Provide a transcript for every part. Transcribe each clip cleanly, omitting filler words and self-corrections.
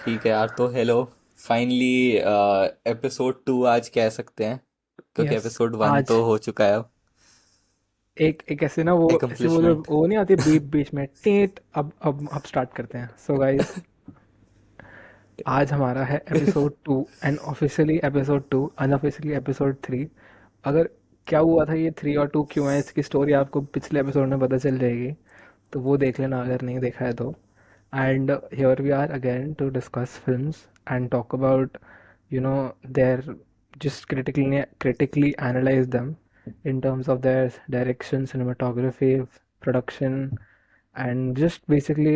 ठीक है यार, तो हेलो। फाइनली एपिसोड 2 आज कह सकते हैं, क्योंकि यस। एपिसोड 1 आज तो हो चुका है अब। एक ऐसे ना, वो ऐसे वो जो एकम्प्लिशमेंट। वो नहीं आती बीच बीच में टेट। अब स्टार्ट करते हैं। सो गाइस, आज हमारा है episode 2 and officially episode 2, unofficially episode 3। अगर क्या हुआ था, ये 3 और 2 क्यों है, इसकी स्टोरी आपको पिछले एपिसोड में पता चल जाएगी। तो वो देख लेना अगर नहीं देखा है तो। And here we are again to discuss films and talk about their, just critically analyze them in terms of their direction, cinematography, production, and just basically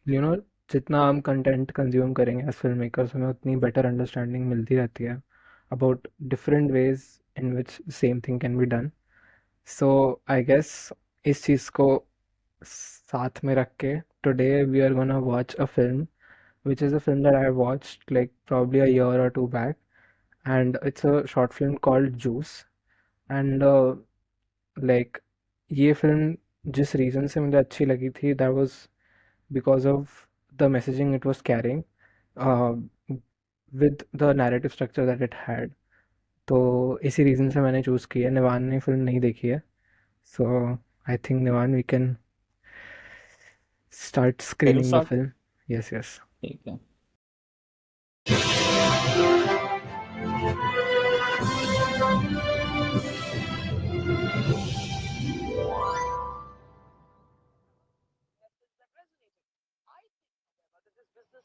you know जितना हम कंटेंट कंज्यूम करेंगे एज फिल्म मेकर्स, हमें उतनी better understanding मिलती रहती है about different ways in which same thing can be done. So I guess इस चीज़ को साथ में रख के, today we are gonna watch a film which is a film that I watched like probably a year or two back, and it's a short film called Juice. And like, ये film जिस reason से मुझे अच्छी लगी थी, that was because of the messaging it was carrying, uh, with the narrative structure that it had. तो इसी reason से मैंने चूज़ की है। निवान ने फिल्म नहीं देखी है, सो आई थिंक निवान वी कैन स्टार्ट करूँ screening the start? Film. Yes yes. ठीक है।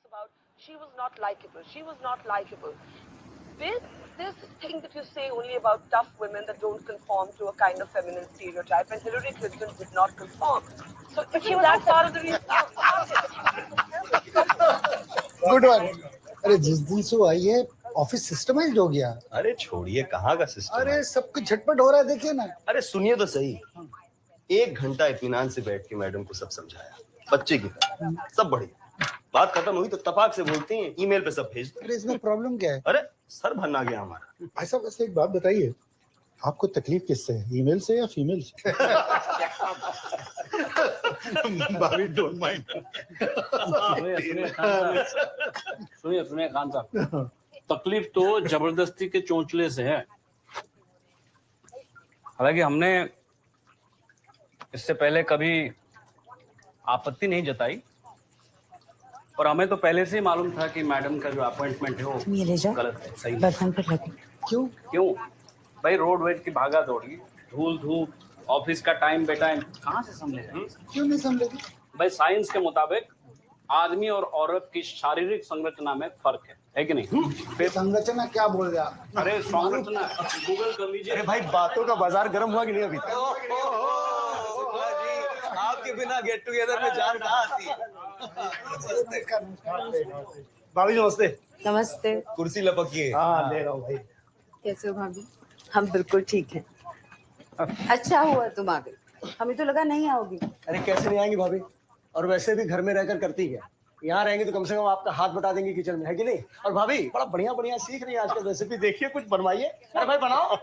About she was not likable. She was not likable. This thing that you say only about tough women that don't conform to a kind of feminine stereotype, and Hillary Clinton did not conform. So isn't that part of the reason? Good one. अरे जिस दिन से वो आई है office systemised हो गया। अरे छोड़िए, कहाँ का सिस्टम अरे है? सब कुछ झटपट हो रहा है, देखिए ना। अरे सुनिए तो सही। 1 घंटा इत्मीनान से बैठ के मैडम को सब समझाया, बच्चे की तरह, सब बढ़िया। बात खत्म हुई तो तपाक से बोलती हैं ईमेल पे सब भेज दो। अरे इसमें प्रॉब्लम क्या है? अरे सर भरना गया हमारा। भाई साहब, वैसे एक बात बताइए, आपको तकलीफ किससे है, ईमेल से या फीमेल से? भाभी डोंट माइंड। सुनिए सुनिए खान साहब, तकलीफ तो जबरदस्ती के चोंचले से है। हालांकि हमने इससे पहले कभी आपत्ति नहीं जताई, और हमें तो पहले से ही मालूम था कि मैडम का जो अपॉइंटमेंट है वो ये ले जाओ, गलत है, सही नहीं। बर्तन पर लगे। क्यों? क्यों भाई, रोड वेज की भागा दौड़ी, धूल धूप, ऑफिस का टाइम बेटाइम, कहाँ से समझेगा? क्यों नहीं समझेगी? भाई साइंस के मुताबिक आदमी और औरत की शारीरिक संरचना में फर्क है कि नहीं? फिर संरचना क्या बोल रहे आप? अरे संरचना गूगल कर लीजिए। अरे भाई, बातों का बाजार गर्म हुआ कि नहीं अभी तक? आपके बिना गेट टुगेदर में जान कहाँ आती है? भाभी नमस्ते। नमस्ते। कुर्सी लपकिए। हाँ, ले रहा हूँ भाई। कैसे हो भाभी? हम बिल्कुल ठीक हैं। अच्छा हुआ तुम आ गई, हमें तो लगा नहीं आओगी। अरे कैसे नहीं आएंगी भाभी, और वैसे भी घर में रहकर करती क्या, यहाँ रहेंगे तो कम से कम आपका हाथ बटा देंगे किचन में, है कि नहीं? और भाभी बड़ा बढ़िया बढ़िया सीख रही है आजकल, रेसिपी देखिए, कुछ बनवाइए। अरे भाई बनाओ।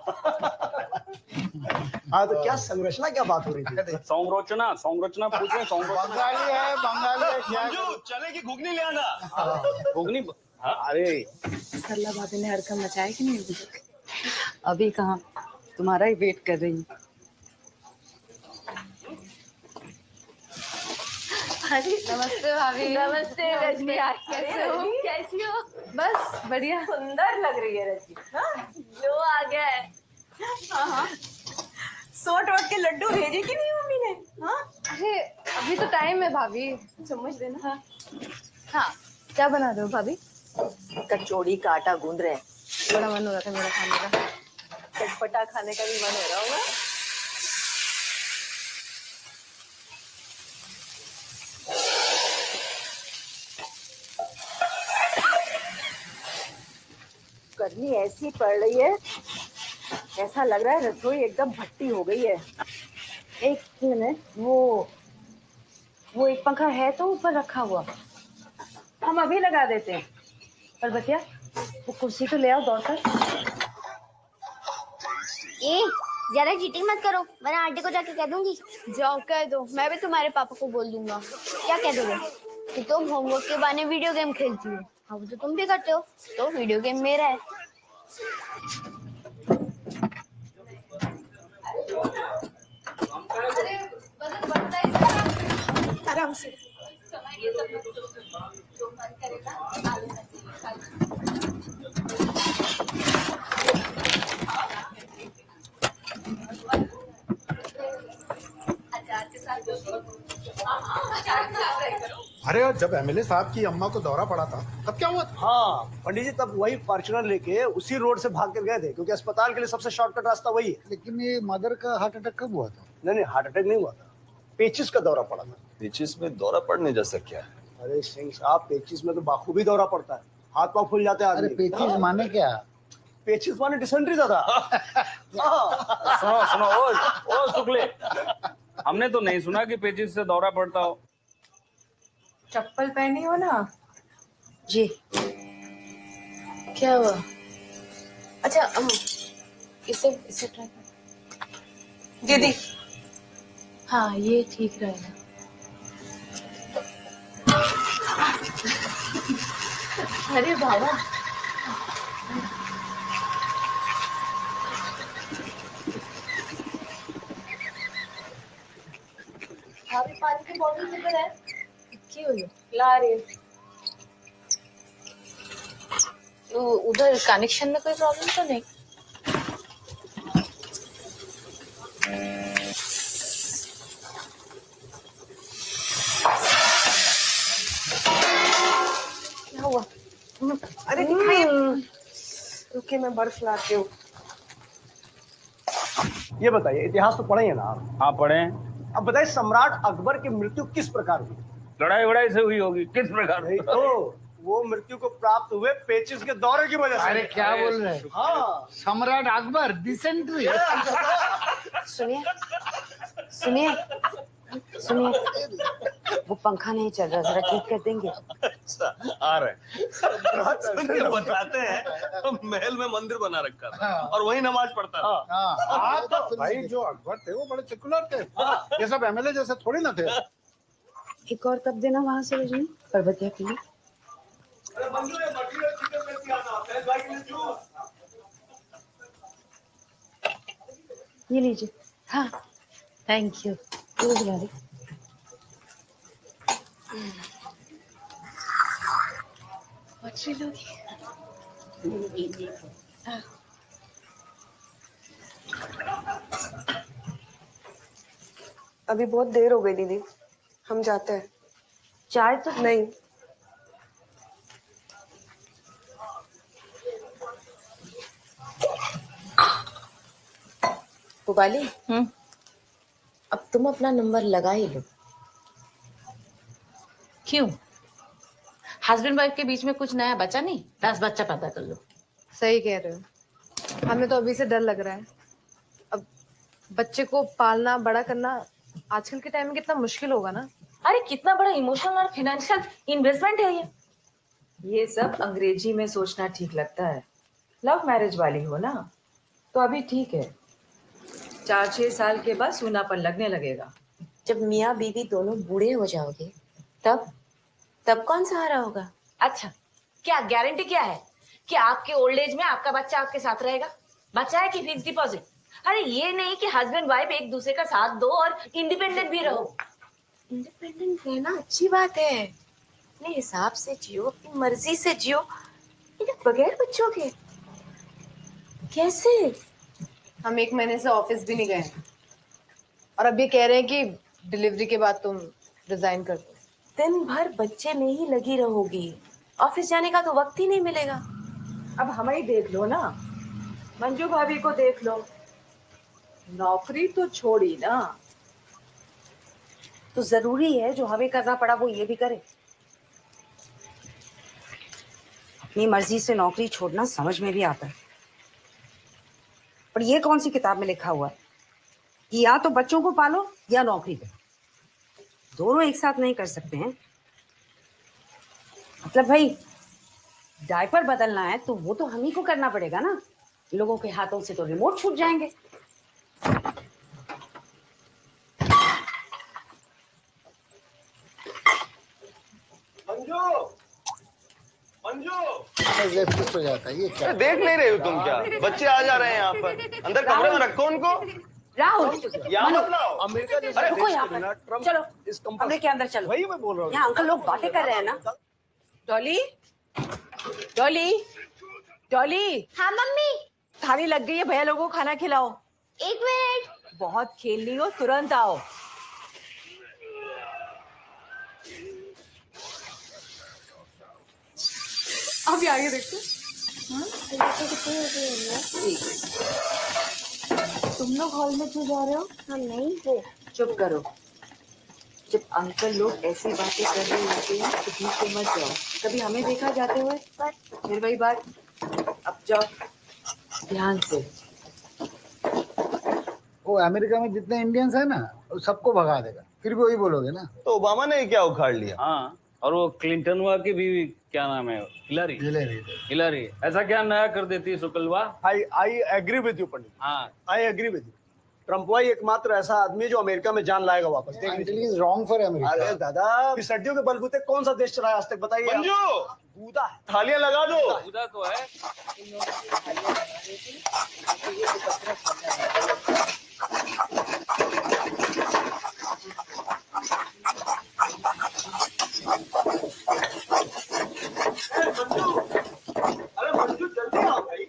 हाँ तो क्या संरचना, क्या बात हो रही थी? संरचना संरचना पूछ रहे हैं, संरचना। बंगाली है, बंगाली है, क्या? चले की घुगनी ले आना। घुगनी? अरे सरला भाभी ने हरकत मचाई कि नहीं? अभी कहाँ, तुम्हारा ही वेट कर रही हूँ। नमस्ते भाभी। नमस्ते रजनी, कैसे हो? कैसी हो? बस बढ़िया। सुंदर लग रही है रजनी। हाँ? लो आ गया है। हाँ। सोट वोट के लड्डू भेजे कि नहीं मम्मी ने? हाँ? अरे अभी तो टाइम है भाभी, समझ देना। हाँ हाँ, क्या बना रहे हो भाभी? कचौड़ी का आटा गूंद रहे हैं। बड़ा मन हो रहा था मेरा खाने का। चटपटा खाने का भी मन हो रहा होगा। गर्मी ऐसी पड़ रही है, ऐसा लग रहा है रसोई एकदम भट्टी हो गई है। एक मिनट, वो एक पंखा है तो ऊपर रखा हुआ, हम अभी लगा देते हैं। पर बतिया, वो कुर्सी तो ले आओ दौड़कर। ज्यादा चीटिंग मत करो, वरना आंटी को जाके कह दूंगी। जाओ कह दो, मैं भी तुम्हारे पापा को बोल दूंगा। क्या कह दोगे? कि तुम होमवर्क के बहाने वीडियो गेम खेलती हो। अब तो तुम भी करते हो, तो वीडियो गेम मेरा है। आराम से। अरे और जब एमएलए साहब की अम्मा को दौरा पड़ा था तब क्या हुआ था? हाँ पंडित जी, तब वही फॉर्च्यूनर लेके उसी रोड से भाग कर गए थे, क्योंकि अस्पताल के लिए सबसे शॉर्टकट रास्ता वही है। लेकिन ये मदर का हार्ट अटैक कब हुआ था? नहीं, हार्ट अटैक नहीं हुआ था, पेचिस का दौरा पड़ा था। पेचिस में दौरा पड़ने जैसा क्या है? अरे सिंह साहब, पेचिस में तो बाखूबी दौरा पड़ता है, हाथ पाँव फूल जाते हैं अरे आदमी। पेचिस माने क्या? पेचिस माने डिसेंट्री था। सुनो सुनो, ओ शुक्ले, हमने तो नहीं सुना कि पेचिस से दौरा पड़ता हो। चप्पल पहनी हो ना? जी। क्या हुआ? अच्छा इसे ट्राई कर दीदी। हाँ, ये ठीक रहेगा। अरे बाबा, भाभी पानी की बोतल किधर है? क्यों ला रही है? तो उधर कनेक्शन में कोई प्रॉब्लम तो नहीं? क्या हुआ? अरे दिखाइए। रुकिए, मैं बर्फ लाती हूँ। ये बताइए, इतिहास तो पढ़े हैं ना आप? हाँ पढ़े। अब बताइए, सम्राट अकबर की मृत्यु किस प्रकार हुई? लड़ाई वड़ाई से हुई होगी, किस प्रकार? नहीं तो, वो मृत्यु को प्राप्त हुए पेचिस के दौरे की वजह से। अरे क्या बोल रहे हैं? हाँ, सम्राट अकबर डिसेंट्री। सुनिए सुनिए सुनिए, वो पंखा नहीं चल रहा, जरा ठीक कर देंगे? अच्छा, आ रहे हैं। बताते हैं तो महल में मंदिर बना रखा था और वही नमाज पढ़ता था। हाँ तो भाई जो अकबर थे वो बड़े सेकुलर थे, ये सब एमएलए जैसे थोड़ी ना थे। एक और कप देना वहां से रजनी, पर्वतिया के लिए। ये लीजिए। हाँ थैंक यू। रोज ला रही। मछली लोगी? अभी बहुत देर हो गई दीदी, हम जाते हैं। चाय तो नहीं, पुबाली, अब तुम अपना नंबर लगा ही लो। क्यों? हस्बैंड वाइफ के बीच में कुछ नया बचा नहीं? 10 बच्चा पैदा कर लो। सही कह रहे हो, हमें तो अभी से डर लग रहा है। अब बच्चे को पालना बड़ा करना आजकल के टाइम में कितना मुश्किल होगा ना। अरे कितना बड़ा इमोशनल और फाइनेंशियल इन्वेस्टमेंट है ये सब अंग्रेजी में सोचना ठीक लगता है। लव मैरिज वाली हो ना तो अभी ठीक है, 4-6 साल के बाद सूनापन लगने लगेगा। जब मियाँ बीवी दोनों बूढ़े हो जाओगे तब कौन सहारा होगा? अच्छा, क्या गारंटी क्या है कि आपके ओल्ड एज में आपका बच्चा आपके साथ रहेगा? बच्चा है कि फिक्स डिपॉजिट? अरे ये नहीं कि हस्बैंड वाइफ एक दूसरे का साथ दो और इंडिपेंडेंट भी रहो। इंडिपेंडेंट रहना अच्छी बात है, अपने हिसाब से जियो, अपनी मर्जी से जियो, लेकिन बगैर बच्चों के कैसे? हम 1 महीने से ऑफिस भी नहीं गए और अब ये कह रहे हैं कि डिलीवरी के बाद तुम रिजाइन कर दो। दिन भर बच्चे में ही लगी रहोगी, ऑफिस जाने का तो वक्त ही नहीं मिलेगा। अब हमें ही देख लो ना, मंजू भाभी को देख लो, नौकरी तो छोड़ी ना। तो जरूरी है जो हमें करना पड़ा वो ये भी करे। अपनी मर्जी से नौकरी छोड़ना समझ में भी आता है, पर ये कौन सी किताब में लिखा हुआ है कि या तो बच्चों को पालो या नौकरी करो? दोनों एक साथ नहीं कर सकते हैं। मतलब भाई डायपर बदलना है तो वो तो हम ही को करना पड़ेगा ना, लोगों के हाथों से तो रिमोट छूट जाएंगे। लेफ्ट हो जाता है ये क्या? अरे देख नहीं रहे हो तुम क्या? बच्चे आ जा रहे हैं यहाँ पर। अंदर कमरे में रखो उनको। राहुल यहाँ मत लाओ। अमेरिका जैसा अरे रुको देश यहाँ के बिना पर, ट्रम्प चलो इस कमरे के अंदर चलो। वही मैं बोल रहा हूँ। यहाँ अंकल लोग बातें कर रहे हैं ना। डॉली, डॉली, डॉली, हाँ मम्मी। थाली लग गई है, भैया लोगों को खाना खिलाओ। एक मिनट। बहुत खेल ली हो, तुरंत आओ। अभी आगे देखते। तुम लोग हॉल में क्यों जा रहे हो? हम नहीं वो। चुप करो। जब अंकल लोग ऐसी बातें कर रहे होते हैं तो बीच में मत जाओ। कभी हमें देखा जाते हुए? फिर वही बात। अब जाओ ध्यान से। वो अमेरिका में जितने इंडियंस है ना वो सबको भगा देगा, फिर भी वही बोलोगे ना। तो ओबामा ने क्या उखाड़ लिया? हाँ, और वो क्लिंटन हुआ की बीवी क्या नाम है? हिलरी। हिलरी ऐसा क्या नया कर देती है शुक्लवा? I agree with you Pandit. हाँ, I agree with you. Trump भाई एकमात्र ऐसा आदमी है जो अमेरिका में जान लाएगा वापस। Is wrong for America. अरे दादा, इस हड्डियों के बलबूते कौन सा देश चला है आज तक, बताइए। मंजू, गूदा थालियां लगा दो। खुदा तो है। अरे मंजू जल्दी आओ भाई।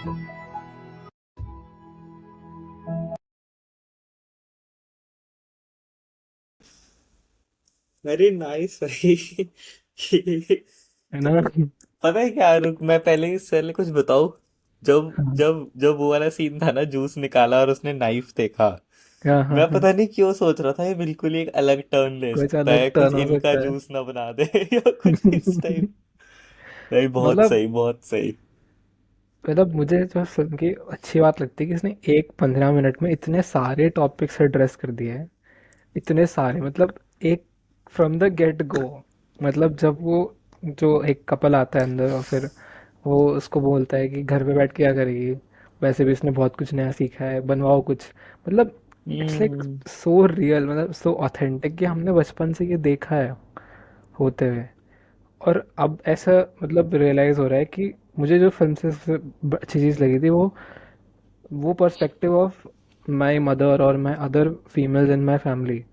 Thank you. वेरी नाइस भाई। है ना? पता है क्या, रुक मैं पहले कुछ बताऊं। जब हाँ जब जब वो वाला सीन था ना, जूस निकाला और उसने नाइफ देखा, हाँ हाँ मैं हाँ। पता नहीं क्यों सोच रहा था ये बिल्कुल ही एक अलग टर्न ले कुछ सकता अलग है, कुछ टर्न हो इनका सकता है। जूस ना बना दे या कुछ इस टाइप। भाई बहुत मतलब सही, बहुत सही। मतलब मुझे जो फिल्म की अच्छी बात लगती है कि इसने एक 15 मिनट में इतने सारे टॉपिक्स एड्रेस कर दिए हैं। इतने सारे मतलब एक फ्रॉम द गेट गो। मतलब जब वो जो एक कपल आता है अंदर और फिर वो उसको बोलता है कि घर पे बैठ के क्या करेगी, वैसे भी इसने बहुत कुछ नया सीखा है, बनवाओ कुछ। मतलब it's like hmm. So real, मतलब सो ऑथेंटिक कि हमने बचपन से ये देखा है होते हुए। और अब ऐसा मतलब रियलाइज़ हो रहा है कि मुझे जो फिल्म से सबसे अच्छी चीज़ लगी थी वो पर्सपेक्टिव ऑफ माई मदर और my other females in my family.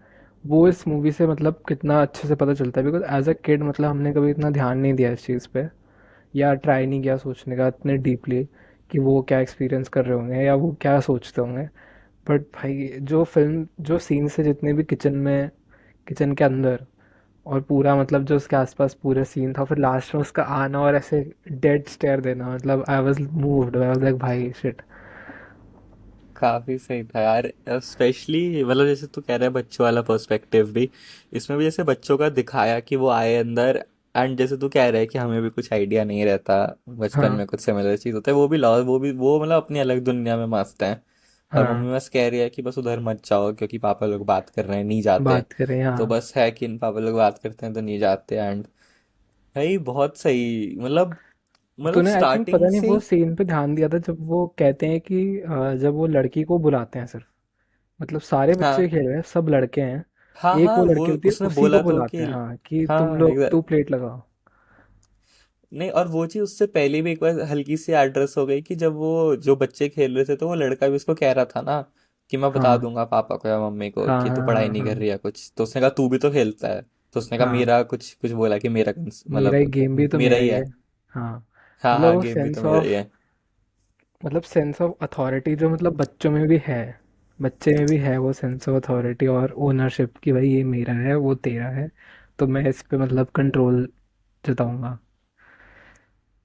वो इस मूवी से मतलब कितना अच्छे से पता चलता है, बिकॉज एज अ किड मतलब हमने कभी इतना ध्यान नहीं दिया इस चीज़ पे, या ट्राई नहीं किया सोचने का इतने डीपली कि वो क्या एक्सपीरियंस कर रहे होंगे या वो क्या सोचते होंगे। बट भाई जो फिल्म जो सीन से जितने भी किचन के अंदर और पूरा मतलब जो उसके आसपास पूरा सीन था, फिर लास्ट में उसका आना और ऐसे डेड स्टेयर देना, मतलब I was moved, I was like भाई शिट। काफी सही था यार। स्पेशली मतलब जैसे तू कह रहा है बच्चों वाला पर्सपेक्टिव भी, इसमें भी जैसे बच्चों का दिखाया कि वो आए अंदर, एंड जैसे तू कह रहा है कि हमें भी कुछ आइडिया नहीं रहता, बचपन हाँ में कुछ सिमिलर चीज होता है, वो भी लॉ वो मतलब अपनी अलग दुनिया में मस्त है। और हाँ मम्मी बस कह रही है कि बस उधर मत जाओ क्योंकि पापा लोग बात कर रहे हैं, नहीं जाते। बात करें तो हाँ। बस है कि इन पापा लोग बात करते हैं तो नहीं जाते। एंड भाई बहुत सही, मतलब तूने आई थिंक स्टार्टिंग पता नहीं से वो ही। सीन पे ध्यान दिया था जब वो कहते हैं कि जब वो लड़की को बुलाते हैं सिर्फ, मतलब सारे बच्चे हाँ खेल रहे हैं, सब लड़के हैं, हाँ एक हाँ, वो वो लड़की होती है उसने उसी को बोला तो बुलाते कि हैं, हाँ कि तुम हाँ लोग 2 प्लेट लगाओ। नहीं, और वो चीज उससे पहले भी एक बार हल्की सी एड्रेस हो गई कि जब वो जो बच्चे खेल रहे थे तो वो लड़का भी उसको कह रहा था ना कि मैं बता हाँ दूंगा पापा को या मम्मी को हाँ कि तू हाँ पढ़ाई हाँ नहीं कर हाँ रही है कुछ, तो उसने कहा तू भी तो खेलता है। तो उसने कहा हाँ। मेरा कुछ कुछ बोला कि मेरा मेरा ही मतलब गेम भी तो मेरा मेरा ही ही है। है। हाँ। हाँ मतलब हाँ, वो गेम भी तो सेंस मेरा ही ऑफ है। मतलब सेंस ऑफ अथॉरिटी जो मतलब बच्चों में भी है, बच्चे में भी है वो सेंस ऑफ अथॉरिटी और ओनरशिप कि भाई ये मेरा है वो तेरा है, तो मैं इस पे मतलब कंट्रोल जताऊंगा।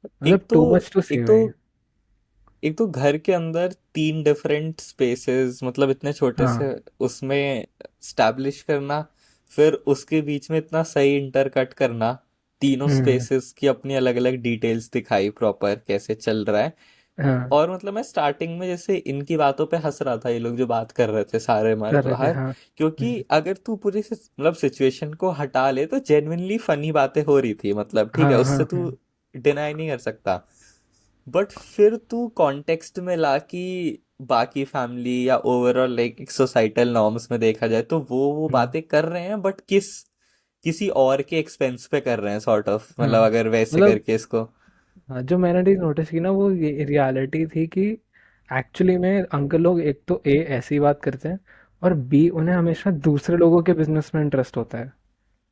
एक मतलब तो टू मच टू से एक तो भाई। एक तो घर के अंदर 3 डिफरेंट स्पेसेस, मतलब इतने छोटे हाँ। से उसमें स्टैब्लिश करना, फिर उसके बीच में इतना सही इंटरकट करना, तीनों हम्म। स्पेसेस की अपनी अलग अलग डिटेल्स दिखाई प्रॉपर कैसे चल रहा है। हाँ और मतलब मैं स्टार्टिंग में जैसे इनकी बातों पे हंस रहा था, ये लोग जो बात कर रहे थे सारे कर रहे थे बाहर, हाँ। क्योंकि अगर तू पूरी मतलब सिचुएशन को हटा ले तो जेन्युइनली फनी बातें हो रही थी, मतलब ठीक हाँ है हाँ उससे तू हाँ। डिनाई नहीं कर सकता। बट फिर तू कॉन्टेक्स्ट में ला कि बाकी फैमिली या ओवरऑल लाइक एक सोसाइटल नॉर्म्स में देखा जाए तो वो हम्म, बातें कर रहे हैं, बट किसी और के एक्सपेंस पे कर रहे हैं सॉर्ट ऑफ, मतलब हाँ अगर वैसे मतलब करके इसको। हाँ, जो मैंने चीज नोटिस की ना वो ये रियलिटी थी कि एक्चुअली में अंकल लोग एक तो ऐसी बात करते हैं और बी उन्हें हमेशा दूसरे लोगों के बिजनेस में इंटरेस्ट होता है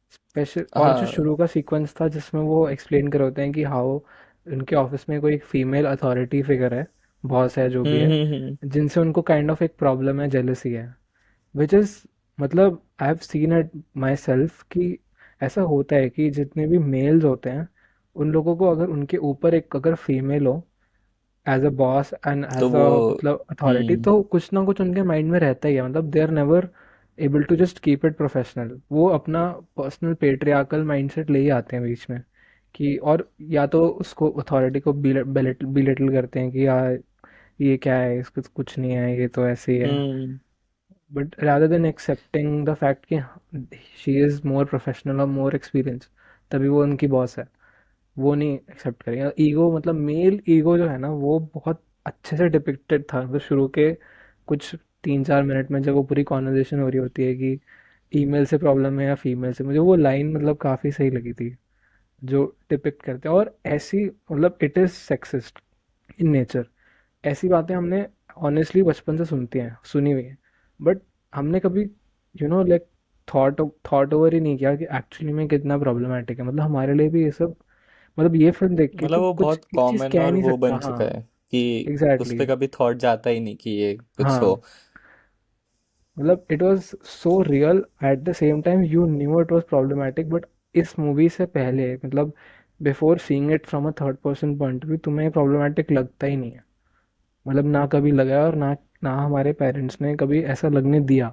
स्पेशल। और जो हाँ। शुरू का सीक्वेंस था जिसमें वो एक्सप्लेन कर होते हैं कि हाउ उनके ऑफिस में कोई एक फीमेल अथॉरिटी फिगर है, बॉस है जो भी है, हम्म। जिनसे उनको काइंड ऑफ एक प्रॉब्लम है, जेलसी है, विच इज़ मतलब I have seen it my self कि ऐसा होता है कि जितने भी मेल्स होते हैं उन लोगों को अगर उनके ऊपर एक अगर फीमेल हो एज अ बॉस एंड तो एज अ वो मतलब अथॉरिटी, हम्म तो कुछ ना कुछ उनके माइंड में रहता ही है, मतलब they are never able to just keep it professional. वो अपना पर्सनल पेट्रियार्कल माइंडसेट ले ही आते हैं बीच में कि, और या तो उसको अथॉरिटी को बिलिटल करते हैं कि यार ये क्या है, इसको तो कुछ नहीं है, ये तो ऐसे ही है। हम्म but rather than accepting the fact कि she is more professional और more experienced, तभी वो उनकी बॉस है, वो नहीं एक्सेप्ट करेंगे। ईगो मतलब मेल ईगो जो है ना वो बहुत अच्छे से डिपिक्टेड था, मतलब शुरू के कुछ 3-4 मिनट में जब वो पूरी कॉन्वर्जेशन हो रही होती है कि ईमेल से प्रॉब्लम है या फीमेल से, मुझे वो लाइन मतलब काफ़ी सही लगी थी जो डिपिक्ट करते हैं। और ऐसी मतलब it is sexist in nature, ऐसी बातें हमने ऑनेस्टली बचपन से सुनी हुई हैं, बट हमने कभी लाइक थॉट थॉट ओवर ही नहीं किया कि एक्चुअली में कितना प्रॉब्लमेटिक है, मतलब हमारे लिए भी ये सब, मतलब ये फिल्म देख के मतलब तो वो कुछ बहुत एक चीज़ कॉमन कह और नहीं वो सकता। बन चुका हाँ है कि उस एग्जैक्टली पे exactly, कभी थॉट जाता ही नहीं कि ये कुछ हो। हाँ मतलब it was so real, at the same time you knew it was problematic, but इस मूवी से पहले मतलब before seeing it from a third person point भी तुम्हें प्रॉब्लमेटिक लगता ही नहीं है। मतलब ना कभी लगा है, और ना ना हमारे पेरेंट्स ने कभी ऐसा लगने दिया।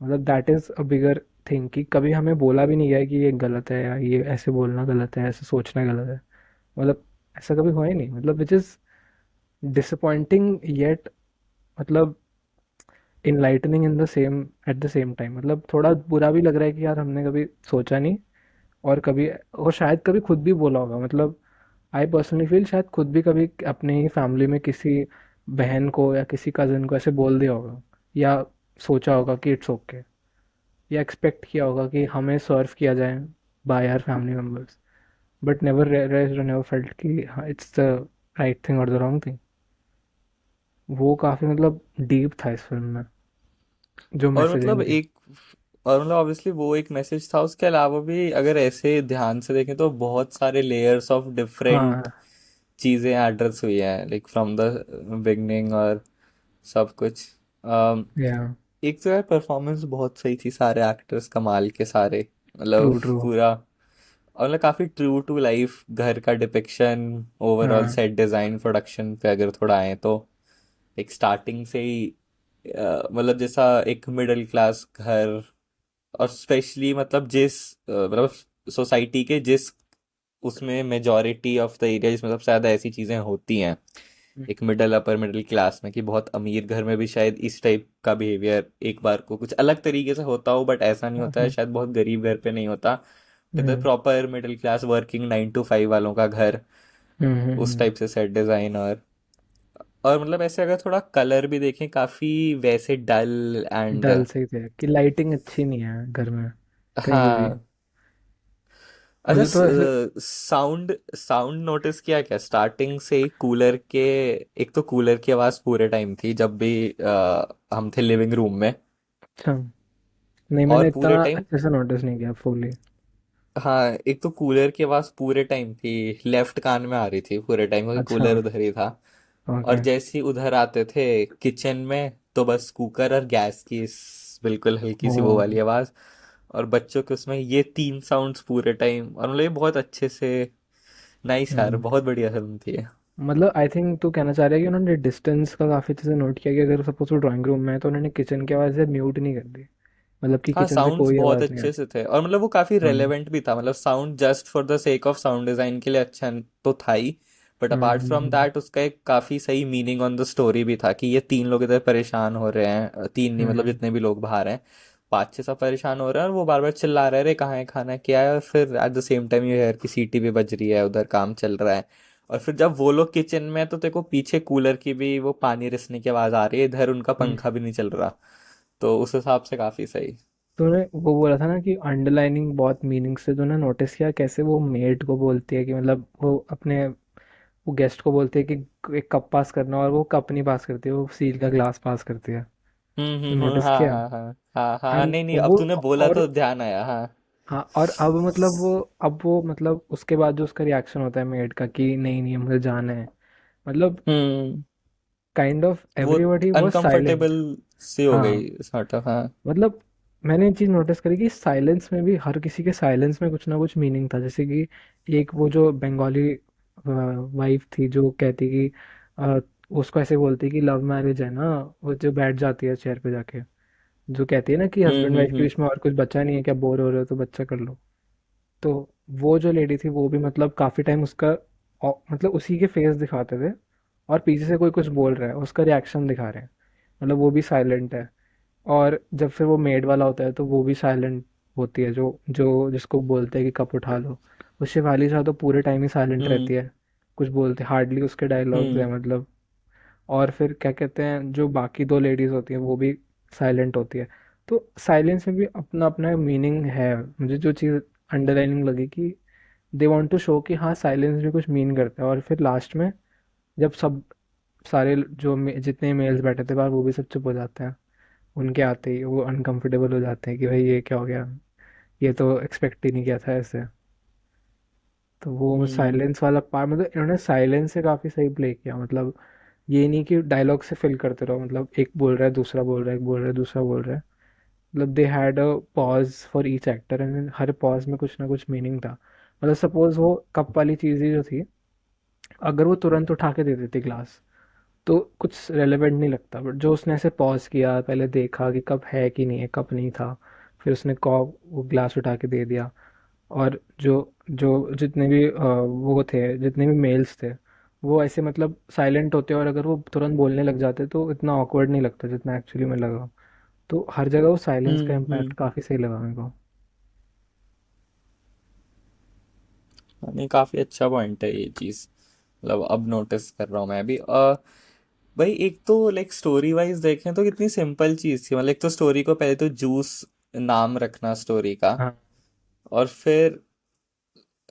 मतलब that is a bigger thing कि कभी हमें बोला भी नहीं गया कि ये गलत है या ये ऐसे बोलना गलत है, ऐसे सोचना गलत है। मतलब ऐसा कभी हुआ ही नहीं, मतलब विच इज़ डिसअपॉइंटिंग येट, मतलब enlightening in the same, at the same time. मतलब थोड़ा बुरा भी लग रहा है कि यार हमने कभी सोचा नहीं, और कभी, और शायद कभी खुद भी बोला होगा। मतलब आई पर्सनली फील शायद खुद भी कभी अपने ही फैमिली में किसी बहन को या किसी कज़न को ऐसे बोल दिया होगा, या सोचा होगा कि इट्स ओके, या एक्सपेक्ट किया होगा कि हमें सर्व किया जाए by our family members, but never realised और नेवर फेल्ट कि हाँ इट्स द राइट थिंग और द रॉन्ग थिंग। वो काफ़ी मतलब डीप था इस फिल्म में, जो और मतलब मैसेजिंग थी। एक और मतलब ऑब्वियसली वो एक मैसेज था, उसके अलावा भी अगर ऐसे ध्यान से देखें तो बहुत सारे लेयर्स ऑफ डिफरेंट हाँ। चीज़ें एड्रेस हुई हैं, लाइक फ्रॉम द बिगनिंग और सब कुछ। या एक तो यार परफॉर्मेंस बहुत सही थी, सारे एक्टर्स कमाल के सारे, ट्रू मतलब ट्रू। पूरा। और मतलब काफ़ी ट्रू टू लाइफ घर का डिपिक्शन, ओवरऑल हाँ। सेट डिज़ाइन, प्रोडक्शन पे अगर थोड़ा आए तो एक स्टार्टिंग से ही मतलब जैसा एक मिडिल क्लास घर, और स्पेशली मतलब मतलब सोसाइटी के जिस उसमें मेजॉरिटी ऑफ द एरिया जिसमें सबसे ज़्यादा ऐसी चीज़ें होती हैं, एक मिडल अपर मिडिल क्लास में, कि बहुत अमीर घर में भी शायद इस टाइप का बिहेवियर एक बार को कुछ अलग तरीके से होता हो, बट ऐसा नहीं होता है, हम्म। शायद बहुत गरीब घर पे नहीं होता। इधर हम्म। Proper middle class working 9 to 5 वालों का घर, उस हम्म। टाइप से सेट डिज़ाइन। और मतलब ऐसे अगर थोड़ा कलर भी देखें, काफ़ी वैसे डल एंड। डल सही थे कि लाइटिंग अच्छी नहीं है घर में कहीं पे भी। हाँ। अच्छा, मुझे तो ऐसे, साउंड साउंड नोटिस किया क्या स्टार्टिंग से ही? कूलर के, एक तो कूलर की आवाज़ पूरे टाइम थी जब भी हम थे लिविंग रूम में, अच्छा नहीं, और मैंने इतना पूरे टाइम, अच्छे से नोटिस नहीं किया फुली। हाँ, एक तो कूलर की आवाज़ पूरे टाइम थी, लेफ्ट कान में आ रही थी पूरे टाइम, क्योंकि अच्छा। कूलर उधर ही था। और ओके। जैसे ही उधर आते थे किचन में, तो बस कुकर और गैस की बिल्कुल हल्की सी वो वाली ओ। आवाज़। और बच्चों के उसमें ये तीन साउंड्स पूरे टाइम, और मतलब ये बहुत अच्छे से, नाइस यार, हम्म। बहुत बढ़िया फिल्म थी ये। मतलब आई थिंक तू कहना चाह रहा है कि उन्होंने डिस्टेंस का काफ़ी अच्छे से नोट किया, कि अगर सपोज वो ड्राइंग रूम में है तो उन्होंने किचन की आवाज़ म्यूट नहीं कर दी, मतलब कि हाँ, किचन से साउंड्स कोई बहुत आवाज़ नहीं आ अच्छे से थे, और मतलब वो काफी रही। रेलेवेंट भी था, मतलब sound just for the sake of sound design के लिए अच्छा तो था ही, but apart from hmm. That उसका एक काफी सही मीनिंग ऑन द स्टोरी भी था, कि ये तीन लोग इधर परेशान हो रहे हैं, तीन नहीं मतलब हम्म। जितने भी लोग बाहर हैं, 5-6 सब परेशान हो रहे हैं, और वो बार बार चिल्ला रहे, रे कहाँ है खाना क्या है, और फिर एट द सेम टाइम ये हेयर की सीटी भी बज रही है, उधर काम चल रहा है। और फिर जब वो लोग किचन में हैं, तो देखो पीछे कूलर की भी वो पानी रिसने की आवाज आ रही है, इधर उनका हम्म। पंखा भी नहीं चल रहा, तो उस हिसाब से काफी सही। तूने वो बोला था ना कि अंडरलाइनिंग बहुत मीनिंग से, तूने नोटिस किया कैसे वो मेड को बोलती है कि मतलब वो अपने, वो गेस्ट को बोलती है कि एक कप पास करना, और वो कप नहीं पास करती है, वो स्टील का ग्लास पास करती है। तो नोटिस हाँ किया। हाँ हाँ हाँ हाँ, एंड नहीं नहीं, अब वो, तूने बोला और तो ध्यान आया, हाँ। हाँ, और अब मतलब वो, अब वो मतलब उसके बाद जो उसका रिएक्शन होता है मेड का कि नहीं नहीं मुझे जाना है, मतलब हम्म। काइंड ऑफ वो एवरीबॉडी वाज अनकंफर्टेबल साइलेंट। सी हो हाँ। गई सॉर्ट ऑफ, हाँ। मतलब मैंने ये चीज़ नोटिस करी कि साइलेंस में भी, हर किसी के साइलेंस में कुछ ना कुछ मीनिंग था। जैसे कि एक वो जो बंगाली वाइफ थी जो कहती कि अ, उसको ऐसे बोलती कि लव मैरिज है ना, वो जो बैठ जाती है चेयर पे जाके, जो कहती है ना कि हस्बैंड वाइफ के हम्म। बीच में और कुछ बचा नहीं है क्या, बोर हो रहे हो तो बच्चा कर लो। तो वो जो लेडी थी वो भी मतलब काफ़ी टाइम उसका मतलब उसी के फेस दिखाते थे, और पीछे से कोई कुछ बोल रहा है उसका रिएक्शन दिखा रहे हैं, मतलब वो भी साइलेंट है। और जब फिर वो मेड वाला होता है तो वो भी साइलेंट होती है, जो जो जिसको बोलते हैं कि कप उठा लो। वो शिवाली शाह तो पूरे टाइम ही साइलेंट हम्म। रहती है, कुछ बोलते हार्डली उसके डायलॉग्स हैं हम्म। मतलब। और फिर क्या कहते हैं, जो बाकी दो लेडीज होती हैं वो भी साइलेंट होती है। तो साइलेंस में भी अपना अपना मीनिंग है। मुझे जो चीज़ अंडरलाइनिंग लगी कि दे वांट टू शो कि हाँ साइलेंस भी कुछ मीन करता है। और फिर लास्ट में जब सब सारे जितने मेल्स बैठे थे बाहर वो भी सब चुप हो जाते हैं, उनके आते ही वो अनकंफर्टेबल हो जाते हैं कि भाई ये क्या हो गया, ये तो एक्सपेक्ट ही नहीं किया था ऐसे। तो वो हम्म। साइलेंस वाला पार्ट, मतलब इन्होंने साइलेंस से काफ़ी सही प्ले किया। मतलब ये नहीं कि डायलॉग से फिल करते रहो, मतलब एक बोल रहा है दूसरा बोल रहा है, एक बोल रहा है दूसरा बोल रहा है। मतलब they had a pause for each actor and her pause में कुछ ना कुछ मीनिंग था। मतलब सपोज वो कप वाली चीज़ ही जो थी, अगर वो तुरंत उठा के दे देती ग्लास तो कुछ रेलेवेंट नहीं लगता, बट जो उसने ऐसे पॉज किया, पहले देखा कि कप है कि नहीं है, कप नहीं था, फिर उसने कॉप वो ग्लास उठा के दे दिया। और जो जो जितने भी वो थे, जितने भी मेल्स थे, वो ऐसे मतलब साइलेंट होते और अगर वो तुरंत बोलने लग जाते तो इतना ऑकवर्ड नहीं लगता जितना एक्चुअली में लगा। तो हर जगह वो साइलेंस का इम्पैक्ट हम्म। काफ़ी सही लगा मेरे को। नहीं, काफी अच्छा पॉइंट है ये चीज। मतलब अब नोटिस कर रहा हूँ मैं भी। भाई एक तो लाइक स्टोरी वाइज देखें तो कितनी सिंपल चीज थी। मतलब एक तो स्टोरी को पहले तो जूस नाम रखना स्टोरी का, हाँ। और फिर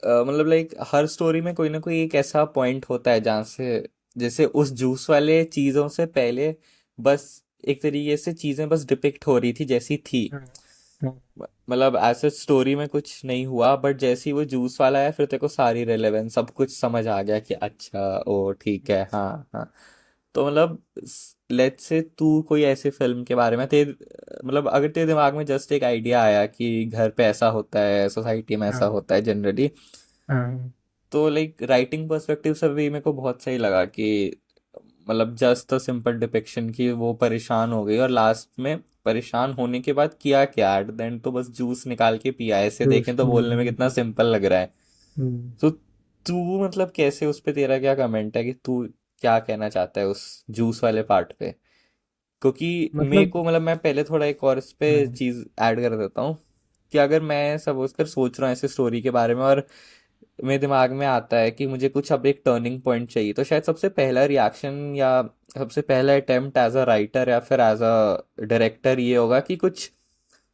मतलब लाइक हर स्टोरी में कोई ना कोई एक ऐसा पॉइंट होता है जहाँ से, जैसे उस जूस वाले चीजों से पहले बस एक तरीके से चीजें बस डिपिक्ट हो रही थी जैसी थी। हाँ। हाँ। मतलब ऐसे स्टोरी में कुछ नहीं हुआ, बट जैसे ही वो जूस वाला है फिर तेरे को सारी रेलेवेंस सब कुछ समझ आ गया कि अच्छा ओ ठीक है, हाँ हाँ। तो मतलब लेट्स से तू कोई ऐसे फिल्म के बारे में तेरे, मतलब अगर तेरे दिमाग में जस्ट एक आइडिया आया कि घर पे ऐसा होता है, सोसाइटी में ऐसा हाँ। होता है जनरली, हाँ। तो लाइक राइटिंग पर्सपेक्टिव से भी मेरे को बहुत सही लगा कि मतलब जस्ट अ सिंपल डिपिक्शन की वो परेशान हो गई और लास्ट में परेशान होने के बाद किया क्या, एट द एंड तो बस जूस निकाल के पिया। ऐसे जूस। देखें तो बोलने में कितना सिंपल लग रहा है। हम्म। तो तू मतलब कैसे, उस पे तेरा क्या कमेंट है कि तू क्या कहना चाहता है उस जूस वाले पार्ट पे? क्योंकि मेरे मतलब को मतलब मैं पहले थोड़ा एक और इस पे हाँ। चीज ऐड कर देता हूँ कि अगर मैं सपोज कर सोच रहा हूँ ऐसे स्टोरी के बारे में और मेरे दिमाग में आता है कि मुझे कुछ अब एक टर्निंग पॉइंट चाहिए, तो शायद सबसे पहला रिएक्शन या सबसे पहला अटेम्प्ट एज अ राइटर या फिर एज अ डायरेक्टर ये होगा कि कुछ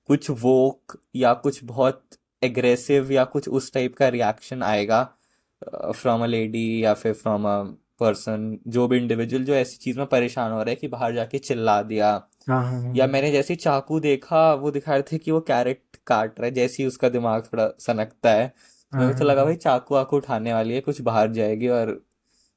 कुछ वोक या कुछ बहुत एग्रेसिव या कुछ उस टाइप का रिएक्शन आएगा फ्रॉम अ लेडी या फिर फ्रॉम अ पर्सन, जो भी इंडिविजुअल जो ऐसी चीज में परेशान हो रहा है कि बाहर जाके चिल्ला दिया। हाँ। हाँ। या हाँ। मैंने जैसे ही चाकू देखा वो दिखा रहे थे कि वो कैरेट काट रहा है, जैसे ही उसका दिमाग थोड़ा सनकता है, तो हाँ। मेरे को तो हाँ। लगा हाँ। भाई चाकू वाकू उठाने वाली है, कुछ बाहर जाएगी। और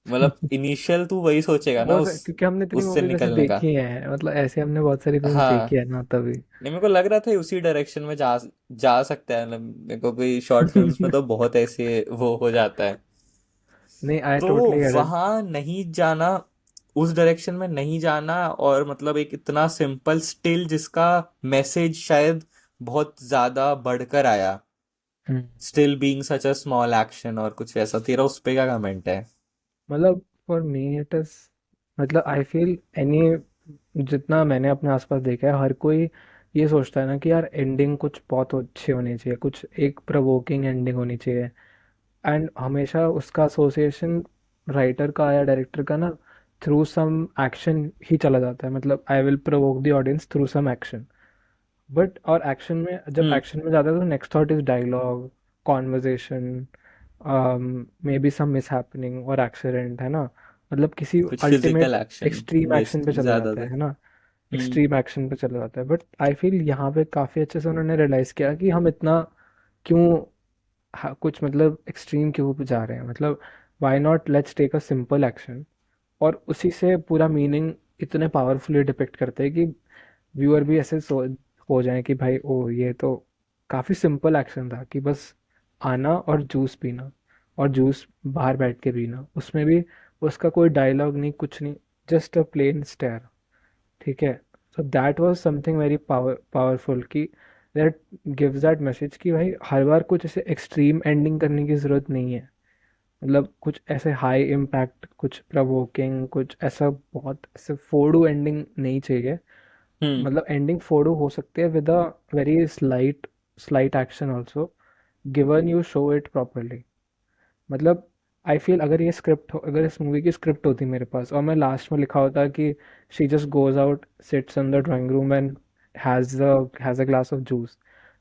मतलब इनिशियल तू वही सोचेगा ना उस क्योंकि हमने इतनी उससे मूवीज ऐसे निकलने का। देखी हैं, मतलब ऐसे हमने बहुत सारी फिल्म हाँ, देखी है ना तभी। नहीं मेरे को लग रहा था उसी डायरेक्शन में जा सकता है। मतलब मेरे को कोई शॉर्ट फिल्म्स में तो बहुत ऐसे वो हो जाता है। नहीं, आई तो टोटली गेट इट। वहां नहीं जाना, उस डायरेक्शन में नहीं जाना, और मतलब एक इतना सिंपल स्टिल जिसका मैसेज शायद बहुत ज्यादा बढ़कर आया, still being such a small action और कुछ वैसा, तेरा उस पे क्या कमेंट है? मतलब फॉर मी इट इज, मतलब आई फील एनी, जितना मैंने अपने आसपास देखा है हर कोई ये सोचता है ना कि यार एंडिंग कुछ बहुत अच्छी होनी चाहिए, कुछ एक प्रवोकिंग एंडिंग होनी चाहिए। एंड हमेशा उसका एसोसिएशन राइटर का या डायरेक्टर का ना थ्रू सम एक्शन ही चला जाता है। मतलब I will provoke the audience through some action. But और एक्शन में जब हम्म। एक्शन में जाता है तो next thought is dialogue, conversation, maybe some mishappening और एक्सीडेंट, है ना। मतलब किसी कुछ physical ultimate action extreme action पे बेसिकली चला जाता ज्यादातर। है ना। हम्म। एक्सट्रीम एक्शन पे चला जाता है, बट आई फील यहाँ पे काफ़ी अच्छे से उन्होंने रियलाइज़ किया कि हम इतना क्यों, हाँ, कुछ मतलब एक्सट्रीम क्यों पे जा रहे हैं। मतलब why not let's take a simple action, और उसी से पूरा मीनिंग इतने पावरफुली डिपिक्ट करते हैं कि व्यूअर भी ऐसे हो जाए कि भाई ओ ये तो काफ़ी सिंपल एक्शन था कि बस आना और जूस पीना, और जूस बाहर बैठ के पीना, उसमें भी उसका कोई डायलॉग नहीं, कुछ नहीं, जस्ट अ प्लेन स्टेयर। ठीक है। So that was something very powerful कि दैट गिव्स दैट मैसेज कि भाई हर बार कुछ ऐसे एक्सट्रीम एंडिंग करने की ज़रूरत नहीं है। मतलब कुछ ऐसे हाई इम्पैक्ट, कुछ प्रवोकिंग, कुछ ऐसा बहुत ऐसे फोड़ू एंडिंग नहीं चाहिए। हम्म। मतलब एंडिंग फोड़ू हो सकती है with a very slight slight action also, given you show it properly. मतलब आई फील अगर ये स्क्रिप्ट हो, अगर इस मूवी की स्क्रिप्ट होती मेरे पास और मैं लास्ट में लिखा होता कि she just goes out, sits in the drawing room and has a glass of juice,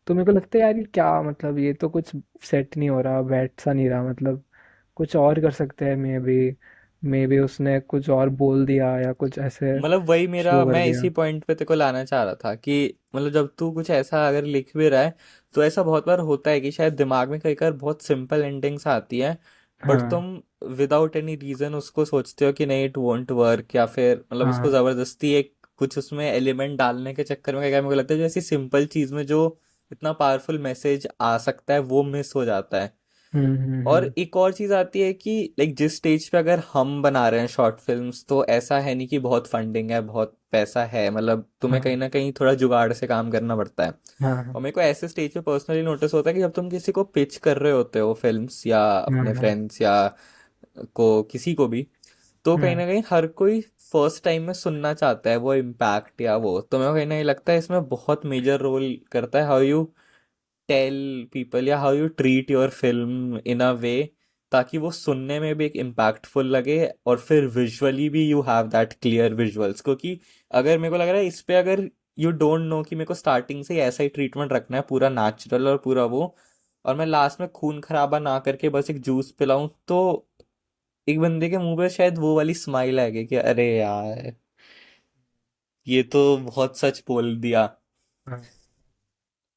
तो मेरे को लगता है यार ये क्या, मतलब ये तो कुछ सेट नहीं हो रहा, बैठ सा नहीं रहा। मतलब कुछ और कर सकते हैं, मे बी उसने कुछ और बोल दिया या कुछ ऐसे मतलब वही मेरा, शो कर मैं दिया। इसी पॉइंट पे तेरे को लाना चाह रहा था कि मतलब जब तू कुछ ऐसा अगर लिख भी रहा है तो ऐसा बहुत बार होता है कि शायद दिमाग में कई बार बहुत सिंपल एंडिंग्स आती हैं, बट हाँ तुम विदाउट एनी रीजन उसको सोचते हो कि नहीं इट वोंट वर्क, या फिर मतलब उसको हाँ। जबरदस्ती एक कुछ उसमें एलिमेंट डालने के चक्कर में क्या, मेरे को लगता है जो ऐसी सिंपल चीज में जो इतना पावरफुल मैसेज आ सकता है वो मिस हो जाता है। और हम्म। एक और चीज आती है कि लाइक जिस स्टेज पे अगर हम बना रहे हैं शॉर्ट फिल्म्स, तो ऐसा है नहीं कि बहुत फंडिंग है, बहुत पैसा है, मतलब तुम्हें कहीं हाँ ना कहीं थोड़ा जुगाड़ से काम करना पड़ता है। हाँ और हाँ मेरे को ऐसे स्टेज पे पर्सनली नोटिस होता है कि जब तुम किसी को पिच कर रहे होते हो फिल्म्स या अपने हाँ। फ्रेंड्स या को किसी को भी, तो कहीं हम्म। ना कहीं हर कोई फर्स्ट टाइम में सुनना चाहता है वो इम्पैक्ट या वो, तो मेरे को कहीं ना कहीं लगता है इसमें बहुत मेजर रोल करता है हाउ यू टेल पीपल या how you treat your film in a way, ताकि वो सुनने में भी एक इम्पैक्टफुल लगे, और फिर विजुअली भी you have that clear visuals. क्योंकि अगर मेरे को लग रहा है इस पे अगर यू डोंट नो कि मेरे को स्टार्टिंग से ही ऐसा ही ट्रीटमेंट रखना है पूरा नेचुरल और पूरा वो, और मैं लास्ट में खून खराबा ना करके बस एक जूस पिलाऊं, तो एक बंदे के मुंह पे शायद वो वाली स्माइल आएगी कि अरे यार ये तो बहुत सच बोल दिया। हाँ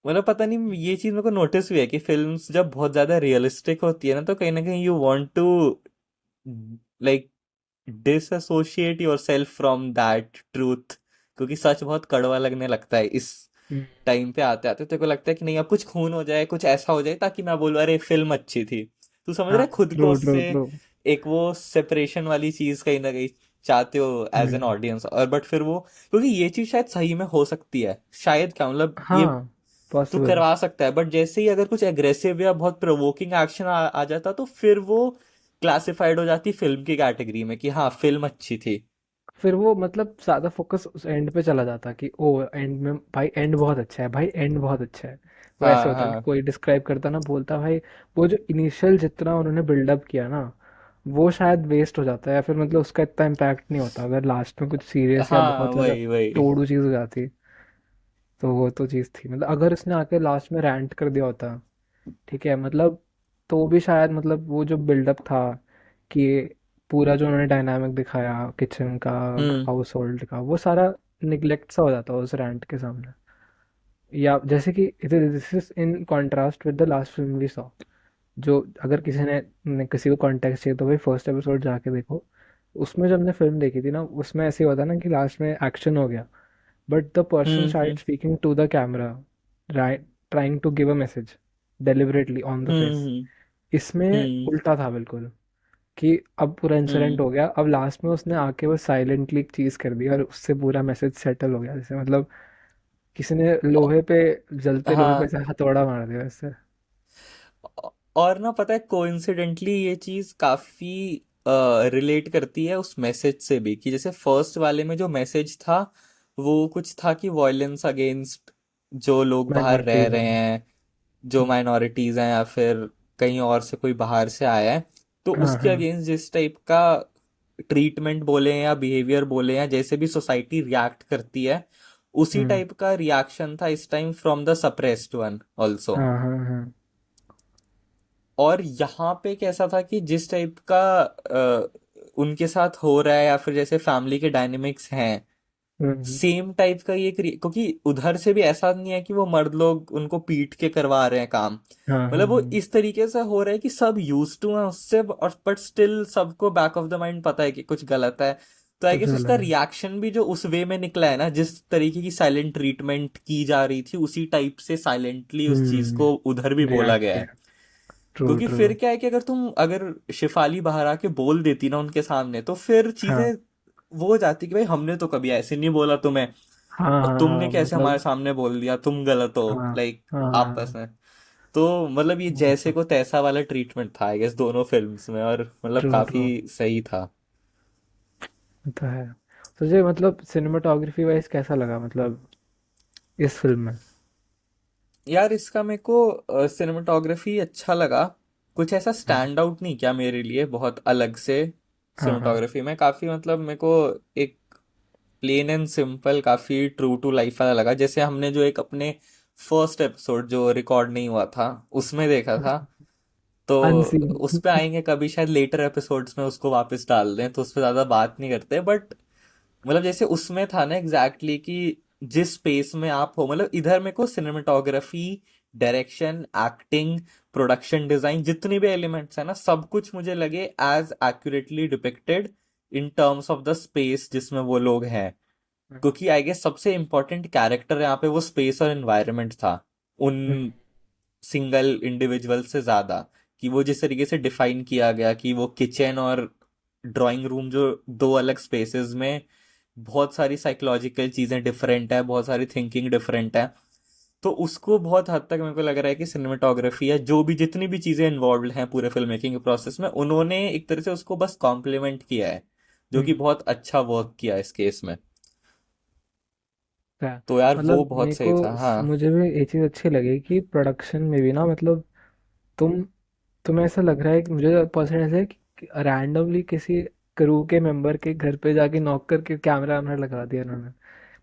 मतलब पता नहीं ये चीज मेरे को नोटिस हुई है कि फिल्म्स जब बहुत ज्यादा रियलिस्टिक होती है ना, तो कहीं ना कहीं you want to like disassociate yourself from that truth, क्योंकि सच बहुत कड़वा लगने लगता है इस टाइम पे आते आते। तेरे को लगता है कि नहीं अब कुछ खून हो जाए, कुछ ऐसा हो जाए, ताकि मैं बोलूँ अरे फिल्म अच्छी थी। तू समझ रहा हाँ। है खुद को ट्रू ट्रू उससे ट्रू। एक वो सेपरेशन वाली चीज कहीं ना कहीं चाहते हो एज एन हम्म। ऑडियंस, और बट फिर वो क्योंकि ये चीज शायद सही में हो सकती है, शायद क्या मतलब ये हाँ तू पॉसिबल। करवा सकता है, बट जैसे ही अगर कुछ एग्रेसिव या बहुत प्रोवोकिंग एक्शन आ जाता, तो फिर वो क्लासिफाइड हो जाती फिल्म की कैटेगरी में कि हाँ फिल्म अच्छी थी। फिर वो मतलब ज्यादा फोकस उस एंड पे चला जाता कि ओ एंड में भाई एंड बहुत अच्छा है, भाई एंड बहुत अच्छा है। वो ऐसे हाँ होता कि हाँ। कोई डिस्क्राइब करता ना, बोलता भाई वो जो इनिशियल जितना उन्होंने बिल्डअप किया ना, वो शायद वेस्ट हो जाता है, या फिर मतलब उसका इतना इम्पैक्ट नहीं होता अगर लास्ट में कुछ सीरियस या हाँ बहुत ज्यादा वही वही। तोड़ू चीज हो जाती। तो वो तो चीज़ थी, मतलब अगर इसने आके लास्ट में रैंट कर दिया होता, ठीक है मतलब, तो भी शायद मतलब वो जो बिल्डअप था कि पूरा जो उन्होंने डायनामिक दिखाया किचन का, हम्म हाउस होल्ड का, वो सारा निगलेक्ट सा हो जाता उस रैंट के सामने। या जैसे कि this is in contrast with the last film we saw, जो अगर किसी ने किसी को कॉन्टेक्स्ट चाहिए तो भाई फर्स्ट एपिसोड जाके देखो। उसमें जब हमने फिल्म देखी थी ना, उसमें ऐसे हुआ था ना कि लास्ट में एक्शन हो गया, but the person hmm started speaking to the camera, trying to give a message deliberately on the face. हम्म इसमें हम्म उल्टा था बिल्कुल, कि अब पूरा इंसिडेंट हम्म। हो गया, अब लास्ट में उसने आके वो साइलेंटली एक चीज कर दी और उससे पूरा मैसेज सेटल हो गया, जैसे मतलब किसी ने औ- लोहे पे, जलते लोहे पे हाँ। ऐसे हथौड़ा मार दिया वैसे। और ना पता है कोइंसिडेंटली ये चीज काफी रिलेट करती है उस मैसेज से भी, कि जैसे फर्स्ट वाले में जो मैसेज था वो कुछ था कि वॉयलेंस अगेंस्ट जो लोग बाहर रह माइनॉरिटीज रहे हैं। हैं, जो माइनॉरिटीज हैं, या फिर कहीं और से कोई बाहर से आया है, तो हाँ उसके हाँ। अगेंस्ट जिस टाइप का ट्रीटमेंट बोले या बिहेवियर बोले या जैसे भी सोसाइटी रिएक्ट करती है, उसी हम्म। टाइप का रिएक्शन था इस time from the suppressed one also. हाँ हाँ हाँ। और यहाँ पे कैसा था कि जिस टाइप का उनके साथ हो रहा है, या फिर जैसे फैमिली के डायनेमिक्स हैं, हम्म। सेम टाइप का ये क्योंकि उधर से भी ऐसा नहीं है कि वो मर्द लोग उनको पीट के करवा रहे हैं काम, हाँ हाँ मतलब वो हाँ। इस तरीके से हो रहा है कि सब यूज टू हैं उससे, और बट स्टिल सबको बैक ऑफ द माइंड पता है कि कुछ गलत है। तो आई कुछ गेस उसका गलत है। रिएक्शन भी जो उस वे में निकला है ना, जिस तरीके की साइलेंट ट्रीटमेंट की जा रही थी, उसी टाइप से साइलेंटली उस चीज को उधर भी बोला रिएक्ट गया है। किया। ट्रू क्योंकि ट्रू। फिर क्या है कि अगर शिफाली बाहर आके बोल देती ना उनके सामने, तो फिर हाँ चीजें वो हो जाती कि भाई हमने तो कभी ऐसे नहीं बोला तुम्हें, हाँ और हाँ तुमने हाँ, कैसे हमारे मतलब सामने बोल दिया, तुम गलत हो, हाँ लाइक हाँ आपस हाँ। में। तो मतलब ये जैसे को तैसा वाला ट्रीटमेंट था आई गेस दोनों फिल्म्स में, और मतलब ट्रू काफी ट्रू। सही था। तो है। तुझे मतलब सिनेमाटोग्राफी वाइज कैसा लगा मतलब इस फिल्म में? यार इसका मेरे को सिनेमाटोग्राफी अच्छा लगा, कुछ ऐसा स्टैंड आउट नहीं किया मेरे लिए बहुत अलग से। हाँ हाँ। सिनेमाटोग्राफी में काफी मतलब मेरे को एक प्लेन एंड सिंपल, काफी ट्रू टू लाइफ वाला लगा, जैसे हमने जो एक अपने फर्स्ट एपिसोड जो रिकॉर्ड नहीं हुआ था उसमें देखा था। तो अनसीन। उस पे आएंगे कभी शायद लेटर एपिसोड्स में, उसको वापस डाल दें, तो उस पे ज्यादा बात नहीं करते, बट मतलब जैसे उसमें था ना एग्जैक्टली कि जिस स्पेस में आप हो, मतलब इधर मेरे को cinematography direction, acting, production design, जितने भी एलिमेंट्स है ना, सब कुछ मुझे लगे as accurately depicted in terms of the space जिसमें वो लोग हैं। क्योंकि आई गेस सबसे इम्पोर्टेंट कैरेक्टर यहाँ पे वो स्पेस और एनवायरनमेंट था उन सिंगल इंडिविजुअल से ज्यादा, कि वो जिस तरीके से डिफाइन किया गया कि वो किचन और ड्राइंग रूम जो दो अलग स्पेसेस में बहुत सारी साइकोलॉजिकल चीजें डिफरेंट है, बहुत सारी थिंकिंग डिफरेंट है, तो उसको बहुत हद तक मेरे को लग रहा है कि सिनेमेटोग्राफी या जो भी जितनी भी चीजें इन्वॉल्व हैं पूरे फिल्म मेकिंग के प्रोसेस में, उन्होंने एक तरह से उसको बस कॉम्प्लीमेंट किया है, जो कि बहुत अच्छा वर्क किया इस केस में। है। तो यार वो मतलब बहुत मेरे सही था। को हाँ। मुझे भी ये चीज़ अच्छी लगी कि प्रोडक्शन में भी ना, मतलब तुम तुम्हें ऐसा लग रहा है कि मुझे पर्सनली ऐसा है कि रैंडमली किसी क्रू के मेंबर के घर पे जाके नॉक करके कैमरा वैमरा लगा दिया उन्होंने।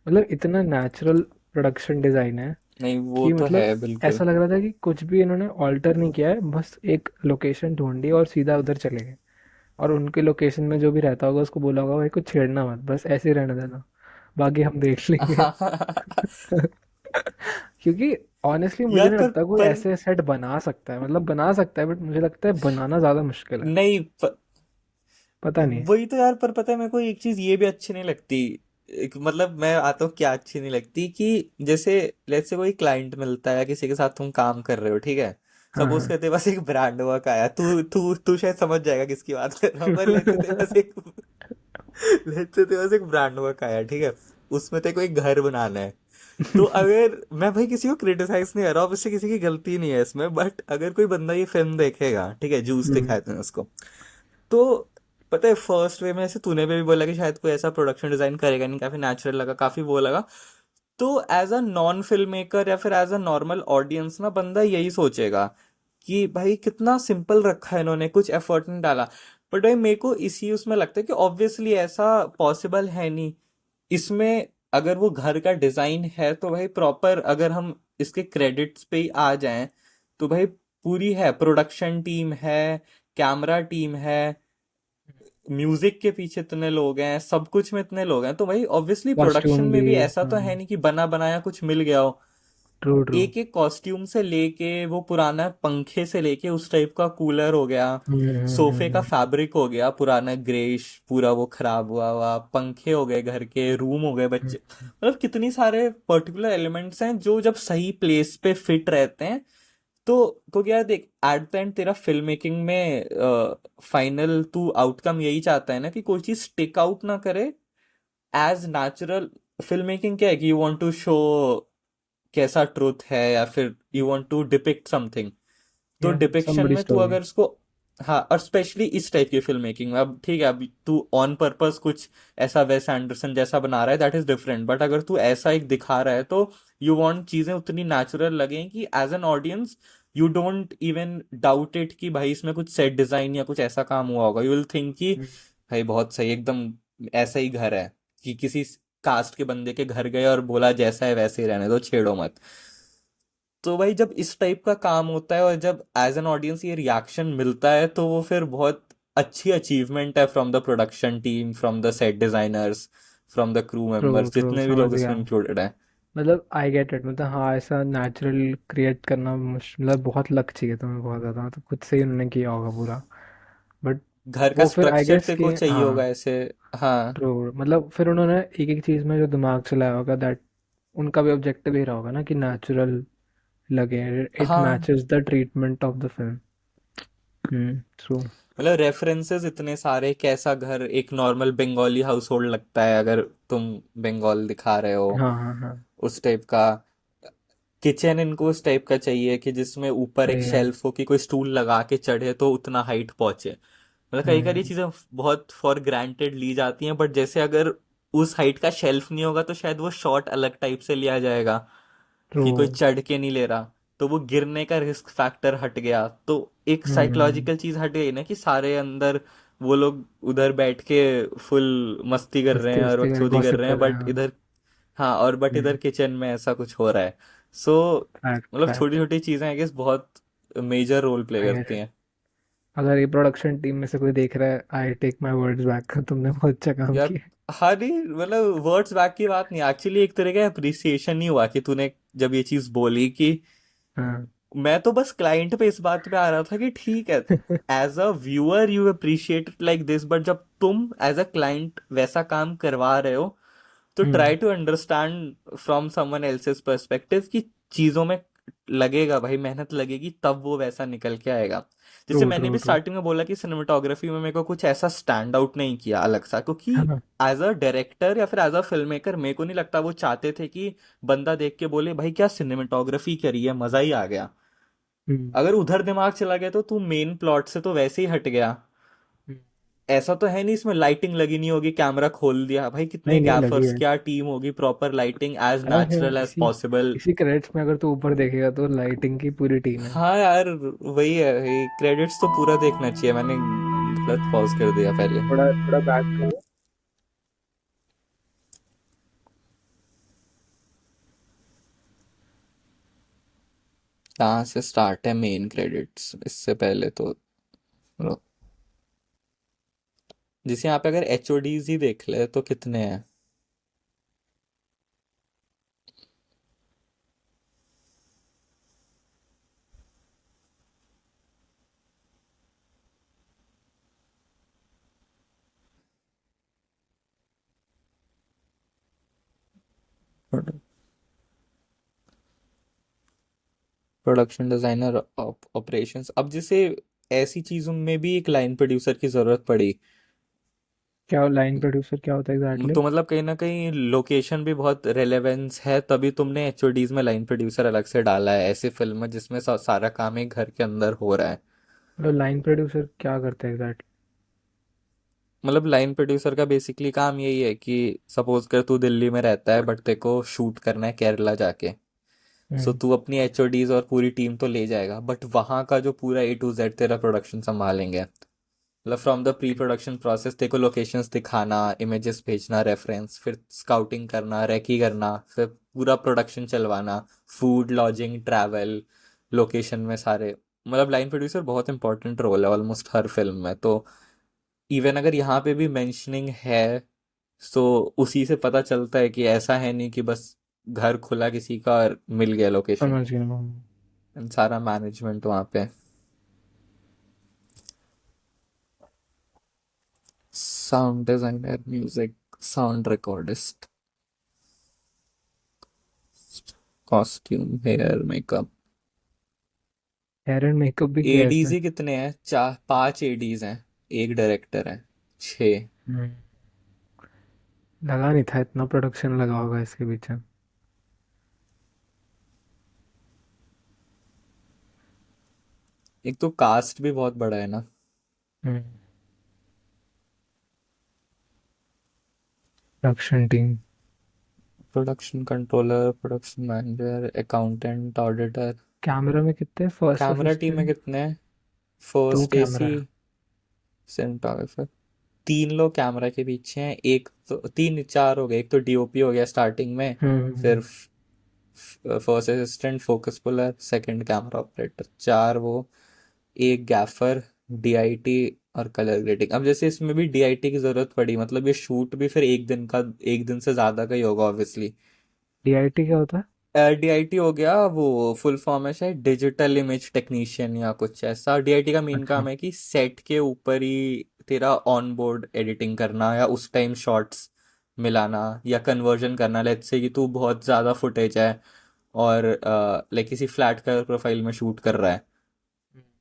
मतलब इतना नेचुरल प्रोडक्शन डिज़ाइन है नहीं वो कि तो है मतलब बिल्कुल। ऐसा लग रहा था कि कुछ भी इन्होंने ऑल्टर नहीं किया है, बस एक लोकेशन ढूंढी और सीधा उधर चले गए। और उनके लोकेशन में जो भी रहता होगा उसको बोला होगा भाई कुछ छेड़ना मत, बस ऐसे ही रहने देना, बाकी हम देख लेंगे। क्योंकि ऑनेस्टली मुझे यार नहीं पर लगता कोई पर ऐसे सेट बना सकता है, मतलब बना सकता है बट मुझे लगता है बनाना ज़्यादा मुश्किल है। नहीं पता नहीं। वही तो यार, पर पता है मेरे को एक चीज ये भी अच्छी नहीं लगती। मतलब मैं आता हूँ क्या अच्छी नहीं लगती, कि जैसे लेट्स से कोई क्लाइंट मिलता है, किसी के साथ तुम काम कर रहे हो, ठीक है, हाँ सपोज हाँ। करते बस एक ब्रांड वर्क आया, तू तू तू शायद समझ जाएगा किसकी बात कर रहा हूँ, पर लेट्स से बस एक लेट्स से बस एक ब्रांड वर्क आया, ठीक है, उसमें तेरे को एक घर बनाना है। तो अगर मैं भाई किसी को क्रिटिसाइज नहीं कर रहा हूँ, इससे किसी की गलती नहीं है इसमें, बट अगर कोई बंदा ये फिल्म देखेगा, ठीक है, जूस हम्म, दिखाए तूने उसको, तो पता है फर्स्ट वे में ऐसे तूने भी बोला कि शायद कोई ऐसा प्रोडक्शन डिजाइन करेगा नहीं, काफी नेचुरल लगा, काफी वो लगा। तो as a non film maker या फिर एज अ नॉर्मल ऑडियंस ना, बंदा यही सोचेगा कि भाई कितना सिंपल रखा है इन्होंने, कुछ एफर्ट नहीं डाला। बट भाई मेरे को इसी उसमें लगता है कि ऑब्वियसली ऐसा पॉसिबल है नहीं इसमें। अगर वो घर का डिजाइन है तो भाई प्रॉपर, अगर हम इसके क्रेडिट्स पे ही आ जाएं, तो भाई पूरी है, प्रोडक्शन टीम है, कैमरा टीम है, म्यूजिक के पीछे इतने लोग हैं, सब कुछ में इतने लोग हैं, तो भाई ऑब्वियसली प्रोडक्शन कॉस्ट्यूम में भी। भी ऐसा तो है नहीं कि बना बनाया कुछ मिल गया हो। True true. एक एक कॉस्ट्यूम से लेके वो पुराना पंखे से लेके उस टाइप का कूलर हो गया, सोफे का फैब्रिक हो गया पुराना ग्रेश पूरा वो खराब हुआ हुआ, पंखे हो गए घर के, रूम हो गए बच्चे, मतलब कितनी सारे पर्टिकुलर एलिमेंट्स हैं जो जब सही प्लेस पे फिट रहते हैं। तो क्योंकि यार देख, एट द एंड तेरा फिल्म मेकिंग में फाइनल तू आउटकम यही चाहता है ना कि कोई चीज स्टिक आउट ना करे एज नेचुरल। फिल्म मेकिंग क्या है कि यू वांट टू शो कैसा ट्रुथ है, या फिर you want to depict something. तो या डिपिक्शन समबडी में तू स्टोरी। अगर उसको, हाँ, और स्पेशली इस टाइप की फिल्म मेकिंग में, अब ठीक है, अभी तू ऑन पर्पस कुछ ऐसा वेस एंडरसन जैसा बना रहा है, दैट इज डिफरेंट, बट अगर तू ऐसा एक दिखा रहा है तो यू वांट चीजें उतनी नेचुरल लगें कि as an audience you don't even doubt it कि भाई इसमें कुछ सेट डिजाइन या कुछ ऐसा काम हुआ होगा। यू विल थिंक कि भाई बहुत सही, एकदम ऐसा ही घर है, कि किसी कास्ट के बंदे के घर गए और बोला जैसा है वैसे ही रहने दो, छेड़ो मत। तो भाई जब इस टाइप का काम होता है और जब एज एन ऑडियंस ये रिएक्शन मिलता है, तो वो फिर बहुत अच्छी अचीवमेंट है from the production team, from the set designers, from the crew true members, true, जितने भी समझ लोग गया। इसमें इंक्लूडेड हैं। मतलब आई गेट इट, मतलब हाँ ऐसा नेचुरल क्रिएट करना मतलब बहुत लक चाहिए तुम्हें, बहुत ज़्यादा, तो खुद से ही उन्होंने किया होगा पूरा। बट घर का वो फिर आई स्ट्रक्चर गेस तेरे कि को चाहिए होगा हाँ ऐसे। हाँ। ट्रू, मतलब फिर उन्होंने एक एक चीज़ में जो दिमाग चलाया होगा, दैट उनका भी ऑब्जेक्टिव ही रहा होगा ना कि नेचुरल लगे, इट हाँ matches the treatment of the film. True. मतलब रेफरेंसेस इतने सारे, कैसा घर एक नॉर्मल बंगाली हाउस होल्ड लगता है अगर तुम बंगाल दिखा रहे हो, हाँ हाँ हाँ। उस टाइप का। किचन इनको उस टाइप का चाहिए कि जिसमें ऊपर एक सही है। शेल्फ हो कि कोई स्टूल लगा के चढ़े तो उतना हाइट पहुंचे। मतलब कई कई हम्म, चीजें बहुत फॉर ग्रांटेड ली जाती हैं, बट जैसे अगर उस हाइट का शेल्फ नहीं होगा तो शायद वो शॉट अलग टाइप से लिया जाएगा, ट्रू। कि कोई चढ़ के नहीं ले रहा, तो वो गिरने का रिस्क फैक्टर हट गया। तो एक हम्म, साइकोलॉजिकल चीज हट गई ना, कि सारे अंदर वो लोग उधर बैठ के फुल मस्ती कर रहे मस्ती हैं और मस्ती कर बकचोदी कर गॉसिप रहे कर हैं, रहे हैं, बट हाँ। इधर, हाँ, और बट इधर किचन में ऐसा कुछ हो रहा है। सो फैक्ट मतलब छोटी फैक्ट। छोटी चीजें आई गेस बहुत major role play I get करती इट। हैं। अगर ये प्रोडक्शन टीम में से कोई देख रहा है, I take my words back, तुमने बहुत अच्छा काम यार किया। हरी मतलब वर्ड्स बैक की बात नहीं, एक्चुअली एक तरह का अप्रिसिएशन नहीं हुआ कि तूने जब ये चीज बोली कि हाँ मैं तो बस क्लाइंट पे इस बात पे आ रहा था कि ठीक है, as a viewer you appreciate it like this, but जब तुम एज अ क्लाइंट वैसा काम करवा रहे हो तो try to understand from someone else's perspective कि चीजों में लगेगा भाई, मेहनत लगेगी तब वो वैसा निकल के आएगा। जैसे ट्रू मैंने ट्रू भी ट्रू। स्टार्टिंग में बोला कि सिनेमेटोग्राफी में मेरे को कुछ ऐसा स्टैंड आउट नहीं किया अलग सा, क्योंकि हाँ। एज अ डायरेक्टर या फिर एज अ फिल्म मेकर मेरे को नहीं लगता वो चाहते थे कि बंदा देख के बोले भाई क्या सिनेमेटोग्राफी करी है, मजा ही आ गया। हम्म, अगर उधर दिमाग चला गया तो तू मेन प्लॉट से तो वैसे ही हट गया। हम्म। ऐसा तो है नहीं इसमें लाइटिंग लगी नहीं होगी, कैमरा खोल दिया भाई, कितने नहीं नहीं लगी गैफर्स, है। क्या टीम होगी, प्रॉपर लाइटिंग एज अरे नेचुरल एज इसी पॉसिबल। इसी क्रेडिट्स में अगर तू ऊपर देखेगा तो लाइटिंग की पूरी टीम है। हाँ यार, वही है भाई, क्रेडिट्स तो पूरा देखना चाहिए। मैंने गलत पॉज कर दिया पहले। थोड़ा थोड़ा बैक करो। कहाँ से स्टार्ट है मेन क्रेडिट्स, इससे पहले तो जिसे यहाँ पे अगर एचओडीज ही देख ले तो कितने हैं। Production designer, operations. अब जैसे ऐसी चीजों में भी एक लाइन प्रोड्यूसर की जरूरत पड़ी, क्या लाइन प्रोड्यूसर क्या होता है एग्जैक्टली? तो मतलब कहीं ना कहीं लोकेशन भी बहुत रेलेवेंस है, तभी तुमने एचओडीज में लाइन प्रोड्यूसर अलग से डाला है ऐसी फिल्म में जिसमें सारा काम एक घर के अंदर हो रहा है। मतलब लाइन प्रोड्यूसर क्या करता है एग्जैक्टली? मतलब लाइन प्रोड्यूसर का बेसिकली काम यही है कि सपोज कर तू दिल्ली में रहता है बट तेरे को शूट करना है केरला जाके, सो हम्म। तू अपनी एचओडीज और पूरी टीम तो ले जाएगा, बट वहाँ का जो पूरा ए टू जेड तेरा प्रोडक्शन संभालेंगे। मतलब from the pre production process, तेरे को लोकेशंस दिखाना, इमेजेस भेजना, रेफरेंस, फिर स्काउटिंग करना, रेकी करना, फिर पूरा प्रोडक्शन चलवाना, फूड, लॉजिंग, ट्रैवल, लोकेशन में सारे। मतलब लाइन प्रोड्यूसर बहुत इंपॉर्टेंट रोल है ऑलमोस्ट हर फिल्म में। तो इवन अगर यहाँ पे भी मेंशनिंग है, सो उसी से पता चलता है कि ऐसा है नहीं कि बस घर खुला किसी का और मिल गया लोकेशन, समझ गया। सारा मैनेजमेंट वहाँ पे। Sound designer, music, sound recordist, costume, hair, makeup. Hair and makeup भी किया है एडीज इसमें। ही कितने हैं, 5 एडीज हैं, एक डायरेक्टर है, 6। हम्म। लगा नहीं था इतना प्रोडक्शन लगा होगा इसके पीछे। एक तो कास्ट भी बहुत बड़ा है ना। हम्म। Production team. Production controller, production manager, accountant, auditor. Camera में कितने? फर्स्ट कैमरा टीम में असिस्टेंट। कितने हैं? 2 फर्स्ट एसी, कैमरा। सिनेमाटोग्राफर। 3 लोग कैमरा के पीछे हैं, एक तो 3 4 हो गए, एक तो डीओपी हो गया स्टार्टिंग में, फिर first assistant, focus puller, second camera operator, 4 वो, एक गैफर, डीआईटी और कलर ग्रेडिंग। अब जैसे इसमें भी डीआईटी की जरूरत पड़ी, मतलब ये शूट भी फिर एक दिन का, एक दिन से ज्यादा का ही होगा ऑब्वियसली। डीआईटी क्या होता है? डीआईटी हो गया वो, फुल फॉर्म है शायद डिजिटल इमेज टेक्नीशियन या कुछ ऐसा। डीआईटी का मेन अच्छा। काम है कि सेट के ऊपर ही तेरा ऑन बोर्ड एडिटिंग करना, या उस टाइम शॉट्स मिलाना, या कन्वर्जन करना। लेट्स से कि तू बहुत ज़्यादा फुटेज है और लाइक किसी फ्लैट कलर प्रोफाइल में शूट कर रहा है,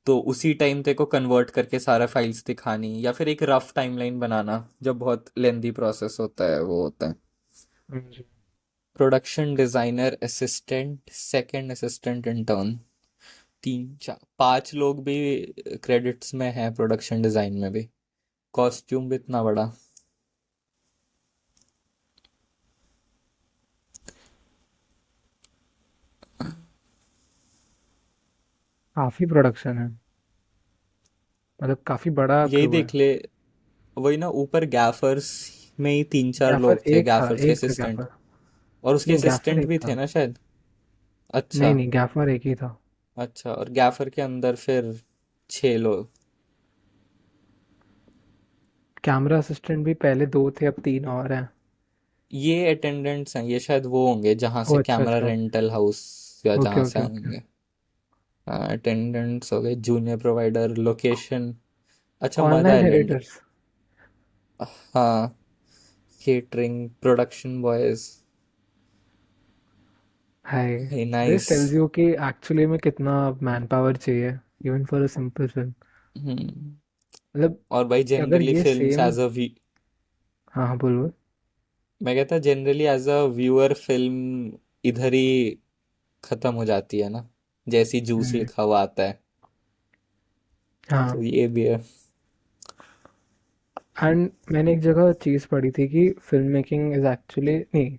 तो उसी टाइम ते को कन्वर्ट करके सारा फाइल्स दिखानी, या फिर एक रफ टाइमलाइन बनाना, जब बहुत लेंदी प्रोसेस होता है वो होता है। हम्म। Production designer, assistant, second assistant, intern. 3 4 5 लोग भी क्रेडिट्स में हैं प्रोडक्शन डिजाइन में भी। कॉस्ट्यूम भी इतना बड़ा। काफी प्रोडक्शन है, मतलब काफी बड़ा यही क्रू है। देख ले, वही ना, ऊपर गैफर्स में ही 3 4 लोग गैफर थे, एक था, गैफर्स के एक था असिस्टेंट, गैफर। और उसके नहीं गैफर असिस्टेंट एक भी थे था। ना शायद। नहीं अच्छा। नहीं गैफर एक ही था। अच्छा, और गैफर के अंदर फिर 6 लोग। कैमरा असिस्टेंट भी पहले 2 थे, अब 3 और हैं। ये अटेंडेंट्स हैं, ये शायद वो होंगे जहाँ ओ से अच्छा कैमरा अच्छा। रेंटल हाउस या ओके जहाँ से ओके ओके। आएंगे। अटेंडेंट्स हो गए, जूनियर प्रोवाइडर, लोकेशन। अच्छा, मद ऑनलाइन आइलैंड। एडिटर्स। हाँ, catering, production boys. Hi. This nice. Tells you कि एक्चुअली में कितना मैन पावर चाहिए even for a simple film. हम्म। मतलब और भाई अगर जनरली ये फिल्म्स सेम। एज अ, हाँ हाँ बोलो। मैं कहता generally as a viewer film इधर ही खत्म हो जाती है ना, जैसी जूस हम्म। लिखा हुआ आता है। तो हाँ। ये भी है। एंड मैंने एक जगह चीज़ पढ़ी थी कि फिल्म मेकिंग इज एक्चुअली नहीं।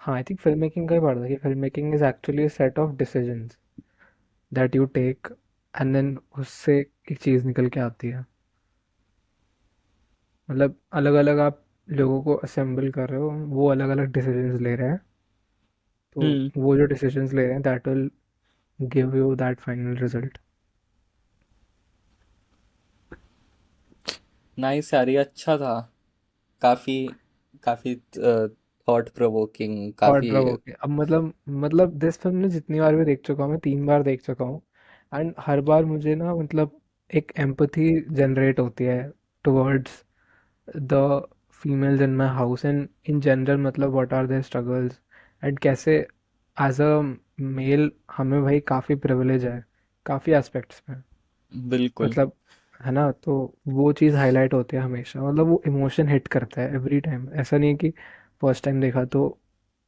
हाँ आई थिंक फिल्म मेकिंग का ही पढ़ा था कि film making is actually set of decisions that you take and then उससे एक चीज़ निकल के आती है। मतलब अलग अलग आप लोगों को असेंबल कर रहे हो, वो अलग अलग डिसीजंस ले रहे हैं, तो हम्म। वो जो डिसीजंस ले रहे हैं that will give you that final result. Nice यार, ये अच्छा था। काफी काफी थॉट प्रोवोकिंग, थॉट काफी। प्रोवोकिंग। अब मतलब दिस फिल्म में जितनी बार भी देख चुका हूँ, मैं 3 बार देख चुका हूँ। एंड हर बार मुझे ना मतलब एक एम्पथी जनरेट होती है towards the females in my house and in general, मतलब what are their struggles and कैसे एज अ मेल हमें भाई काफ़ी प्रिविलेज है काफ़ी एस्पेक्ट्स में। बिल्कुल। मतलब है ना, तो वो चीज़ हाईलाइट होती है हमेशा, मतलब वो इमोशन हिट करता है एवरी टाइम। ऐसा नहीं है कि फर्स्ट टाइम देखा तो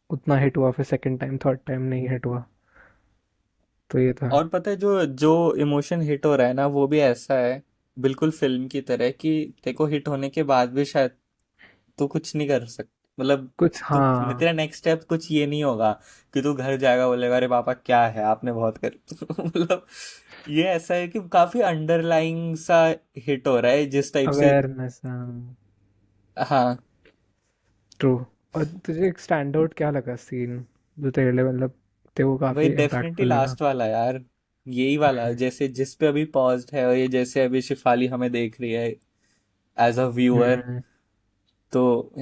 उतना हिट हुआ, फिर सेकंड टाइम थर्ड टाइम नहीं हिट हुआ। तो ये था। और पता है, जो जो इमोशन हिट हो रहा है ना, वो भी ऐसा है बिल्कुल फिल्म की तरह कि देखो हिट होने के बाद भी शायद तू कुछ नहीं कर सकता। मतलब कुछ तू, हाँ। तेरा नेक्स्ट स्टेप कुछ ये नहीं होगा कि तू घर जाएगा बोलेगा अरे पापा क्या है आपने बहुत कर मतलब ये ऐसा है कि काफी अंडरलाइंग सा हिट हो रहा है जिस टाइप से। अवेयरनेस। हाँ। ट्रू। और तुझे एक स्टैंड आउट क्या लगा सीन जो तेरे लिए मतलब तेरे को वही काफ़ी डेफिनेटली इम्पैक्टफुल लगा? लास्ट वाला यार, यही वाला जैसे जिस पे अभी पॉज्ड है, और ये जैसे अभी शिफाली हमें देख रही है एज अ व्यूअर। हम्म। तो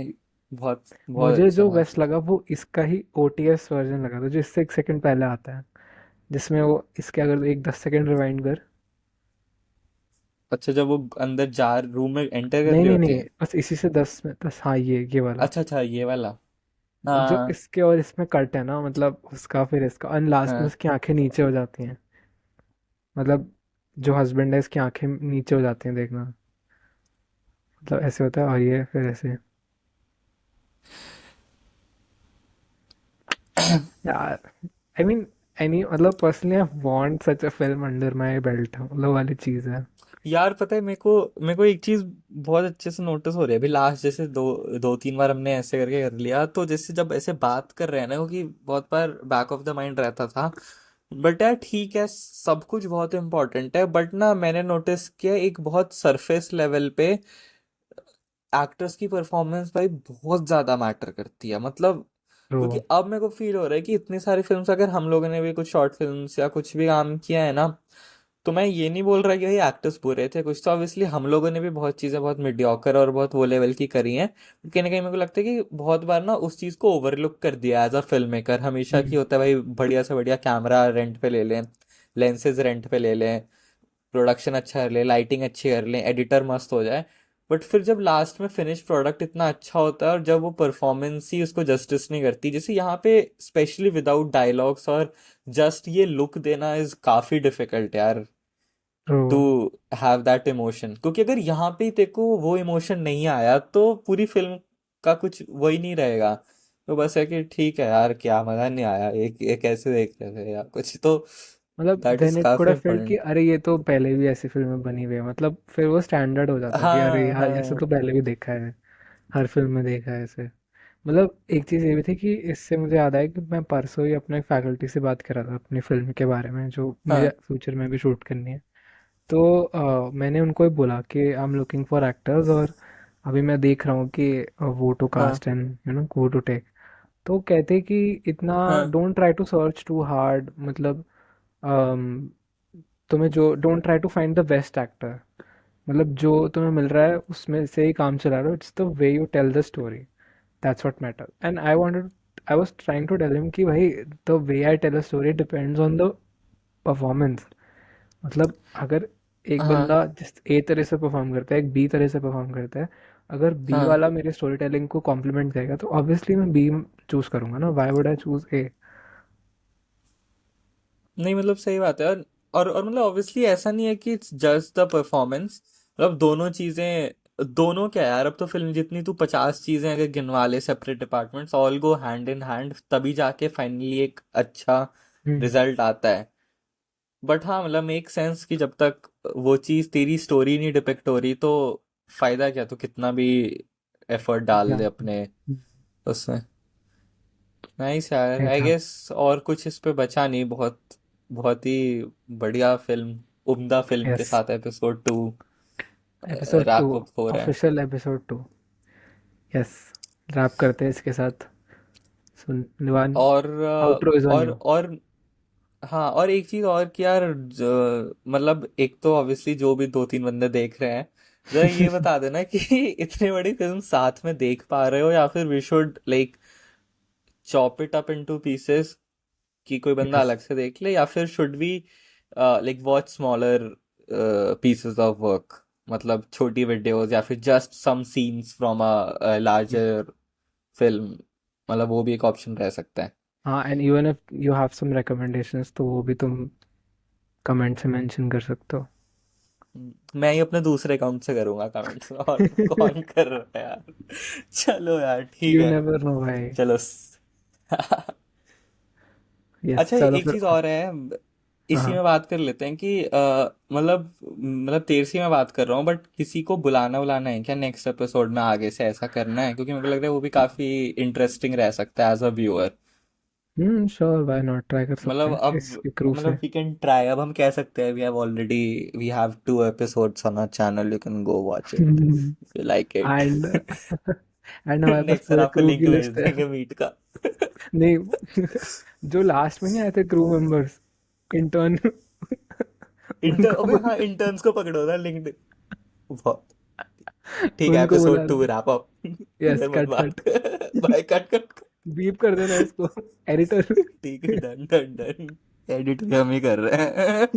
बहुत बहुत मुझे अच्छा जो था। बेस्ट लगा वो इसका ही ओटीएस वर्जन लगा था, जो इससे 1 सेकंड पहले आता है, जिसमें वो इसके अगर एक 10 सेकंड रिवाइंड कर। अच्छा, जब वो अंदर जार रूम में एंटर कर नहीं रही नहीं होती नहीं, है। बस इसी से 10 हाँ ये वाला। अच्छा अच्छा, ये वाला। जो हाँ इसके और इसमें कट है ना, मतलब उसका फिर इसका, और लास्ट में हाँ। उसकी आंखें नीचे हो जाती हैं। मतलब जो हस्बैंड है इसकी आंखें नीचे हो जाती हैं, देखना। मतलब ऐसे होता है और ये फिर ऐसे। यार आई मीन एनी मतलब personally I want such a film under my belt, मतलब वाली चीज़ है। यार पता है, मेरे को एक चीज बहुत अच्छे से नोटिस हो रही है अभी लास्ट, जैसे दो दो तीन बार हमने ऐसे करके कर लिया, तो जैसे जब ऐसे बात कर रहे हैं ना, क्योंकि बहुत बार बैक ऑफ द माइंड रहता था। बट यार ठीक है, सब कुछ बहुत इंपॉर्टेंट है, बट ना मैंने नोटिस किया एक बहुत सरफेस लेवल पे एक्टर्स की परफॉर्मेंस भाई बहुत ज्यादा मैटर करती है। मतलब ट्रू। क्योंकि अब मेरे को फील हो रहा है कि इतनी सारी फिल्म्स, अगर हम लोगों ने भी कुछ शॉर्ट फिल्म्स या कुछ भी काम किया है ना, तो मैं ये नहीं बोल रहा कि भाई एक्टर्स बुरे थे, कुछ तो ऑब्वियसली हम लोगों ने भी बहुत चीज़ें बहुत मीडियोकर और बहुत वो लेवल की करी हैं। कहीं ना कहीं मेरे को लगता है कि बहुत बार ना उस चीज़ को ओवरलुक कर दिया एज अ फिल्म मेकर। हमेशा की होता है भाई, बढ़िया से बढ़िया कैमरा रेंट पे ले लें, लेंसेज रेंट पे ले लें, प्रोडक्शन अच्छा कर ले, लाइटिंग अच्छी कर ले, एडिटर मस्त हो जाए। बट फिर जब लास्ट में फिनिश प्रोडक्ट इतना अच्छा होता है और जब वो परफॉर्मेंस ही उसको जस्टिस नहीं करती, जैसे यहाँ पे स्पेशली विदाउट डायलॉग्स और जस्ट ये लुक देना इज काफी डिफिकल्ट यार, true. To have that emotion. क्योंकि अगर यहाँ पे तेरे को वो इमोशन नहीं आया तो पूरी फिल्म का कुछ वही नहीं रहेगा। तो बस है कि ठीक है यार, क्या मजा नहीं आया, एक कैसे देख रहे थे या कुछ तो। मतलब that is then it could काफी हैव फेल्ट कि इम्पोर्टेंट। अरे ये तो पहले भी ऐसी फिल्में बनी हुई है, मतलब फिर वो स्टैंडर्ड हो जाता है कि अरे हाँ यार ऐसे हाँ तो पहले भी देखा है, हर फिल्म में देखा है ऐसे। मतलब एक चीज़ ये भी थी कि इससे मुझे याद आया कि मैं परसों ही अपने फैकल्टी से बात कर रहा था अपनी फिल्म के बारे में जो मुझे हाँ फ्यूचर में भी शूट करनी है। तो मैंने उनको ही बोला कि I am looking for actors, और अभी मैं देख रहा हूँ कि वो टू हाँ कास्ट एंड वो टू टेक। तो कहते कि इतना हाँ don't try to search too hard, मतलब अम, तुम्हें जो don't try to find the best actor, मतलब जो तुम्हें मिल रहा है उसमें से ही काम चला रहा हो, it's the way you tell the story, that's what matter. And I wanted, I was trying to tell him कि भाई the way I tell a story depends on the performance, मतलब अगर एक हाँ बंदा जिस ए तरह से परफॉर्म करता है, एक बी तरह से परफॉर्म करता है, अगर बी हाँ। वाला मेरे स्टोरी टेलिंग को कॉम्प्लीमेंट करेगा तो ऑब्वियसली मैं बी चूज करूंगा ना, why would I choose a? नहीं मतलब सही बात है। और मतलब ऑब्वियसली ऐसा नहीं है कि इट्स जस्ट द परफॉर्मेंस, मतलब दोनों चीजें, दोनों क्या यार, अब तो फिल्म जितनी तू 50 चीजें अगर गिनवा ले separate departments, all go hand in hand, तभी जाके फाइनली एक अच्छा हम्म। रिजल्ट आता है। बट हाँ मतलब मेक सेंस कि जब तक वो चीज तेरी स्टोरी नहीं डिपिक्ट हो रही तो फायदा क्या, तो कितना भी एफर्ट डाल दे एग्जैक्टली। अपने उसमें। नाइस यार, सही आई था। गेस और कुछ इस पे बचा नहीं। बहुत बहुत ही बढ़िया फिल्म, उम्दा फिल्म के यस। साथ एपिसोड 2 एपिसोड 2, रैप अप हो रहा है। Official episode 2। यस, रैप करते हैं इसके साथ। सुन निवान, और आउटरो इज ऑन यू। और हाँ, और एक चीज और कि यार मतलब एक तो ऑब्वियसली जो भी 2-3 बंदे देख रहे हैं, जरा ये बता देना कि इतनी बड़ी फिल्म साथ में देख पा रहे हो, या फिर we should like chop it up into pieces कि कोई बंदा यस। अलग से देख ले, या फिर should we like watch smaller pieces of work, मतलब छोटी वीडियोस, या फिर just some scenes from a larger film, मतलब वो भी एक ऑप्शन रह सकता है। हाँ, and even if you have some recommendations तो वो भी तुम कमेंट से मेंशन कर सकते हो। मैं ही अपने दूसरे अकाउंट से करूंगा कमेंट्स में, और कौन कर रहा है यार। चलो यार ठीक यू है। नेवर नो भाई। चलो यस, अच्छा चलो एक फिर। चीज और है, इसी हाँ। में बात कर लेते हैं कि मतलब तेरे से मैं बात कर रहा हूँ, बट किसी को बुलाना बुलाना है क्या नेक्स्ट एपिसोड में, आगे से ऐसा करना है? क्योंकि मेरे को लग रहा है वो भी काफी इंटरेस्टिंग रह सकता है as a viewer. Sure, why not, try कर सकते मतलब हैं अब इसके क्रू मतलब से। वी कैन ट्राई, अब हम कह सकते हैं we have 2 episodes on our channel, you can go watch it if you like it. And and हमारे पास नेक्स्ट बार पूरे आपको क्रू लिंक की भेज लिस्ट है। देंगे मीट का। नहीं, जो लास्ट में नहीं आए थे क्रू मेंबर्स, इंटर्न, इंटर उनको अबे बोल, हाँ, इंटर्न्स को पकड़ो ना लिंक्ड। बहुत ठीक है, उनको बुला एपिसोड 2 लो। Wrap up. यस, इधर मत कट बात। Cut. Bye, cut cut. Beep कर देना इसको, एडिटर। ठीक है, डन डन डन। एडिट हम ही कर रहे हैं।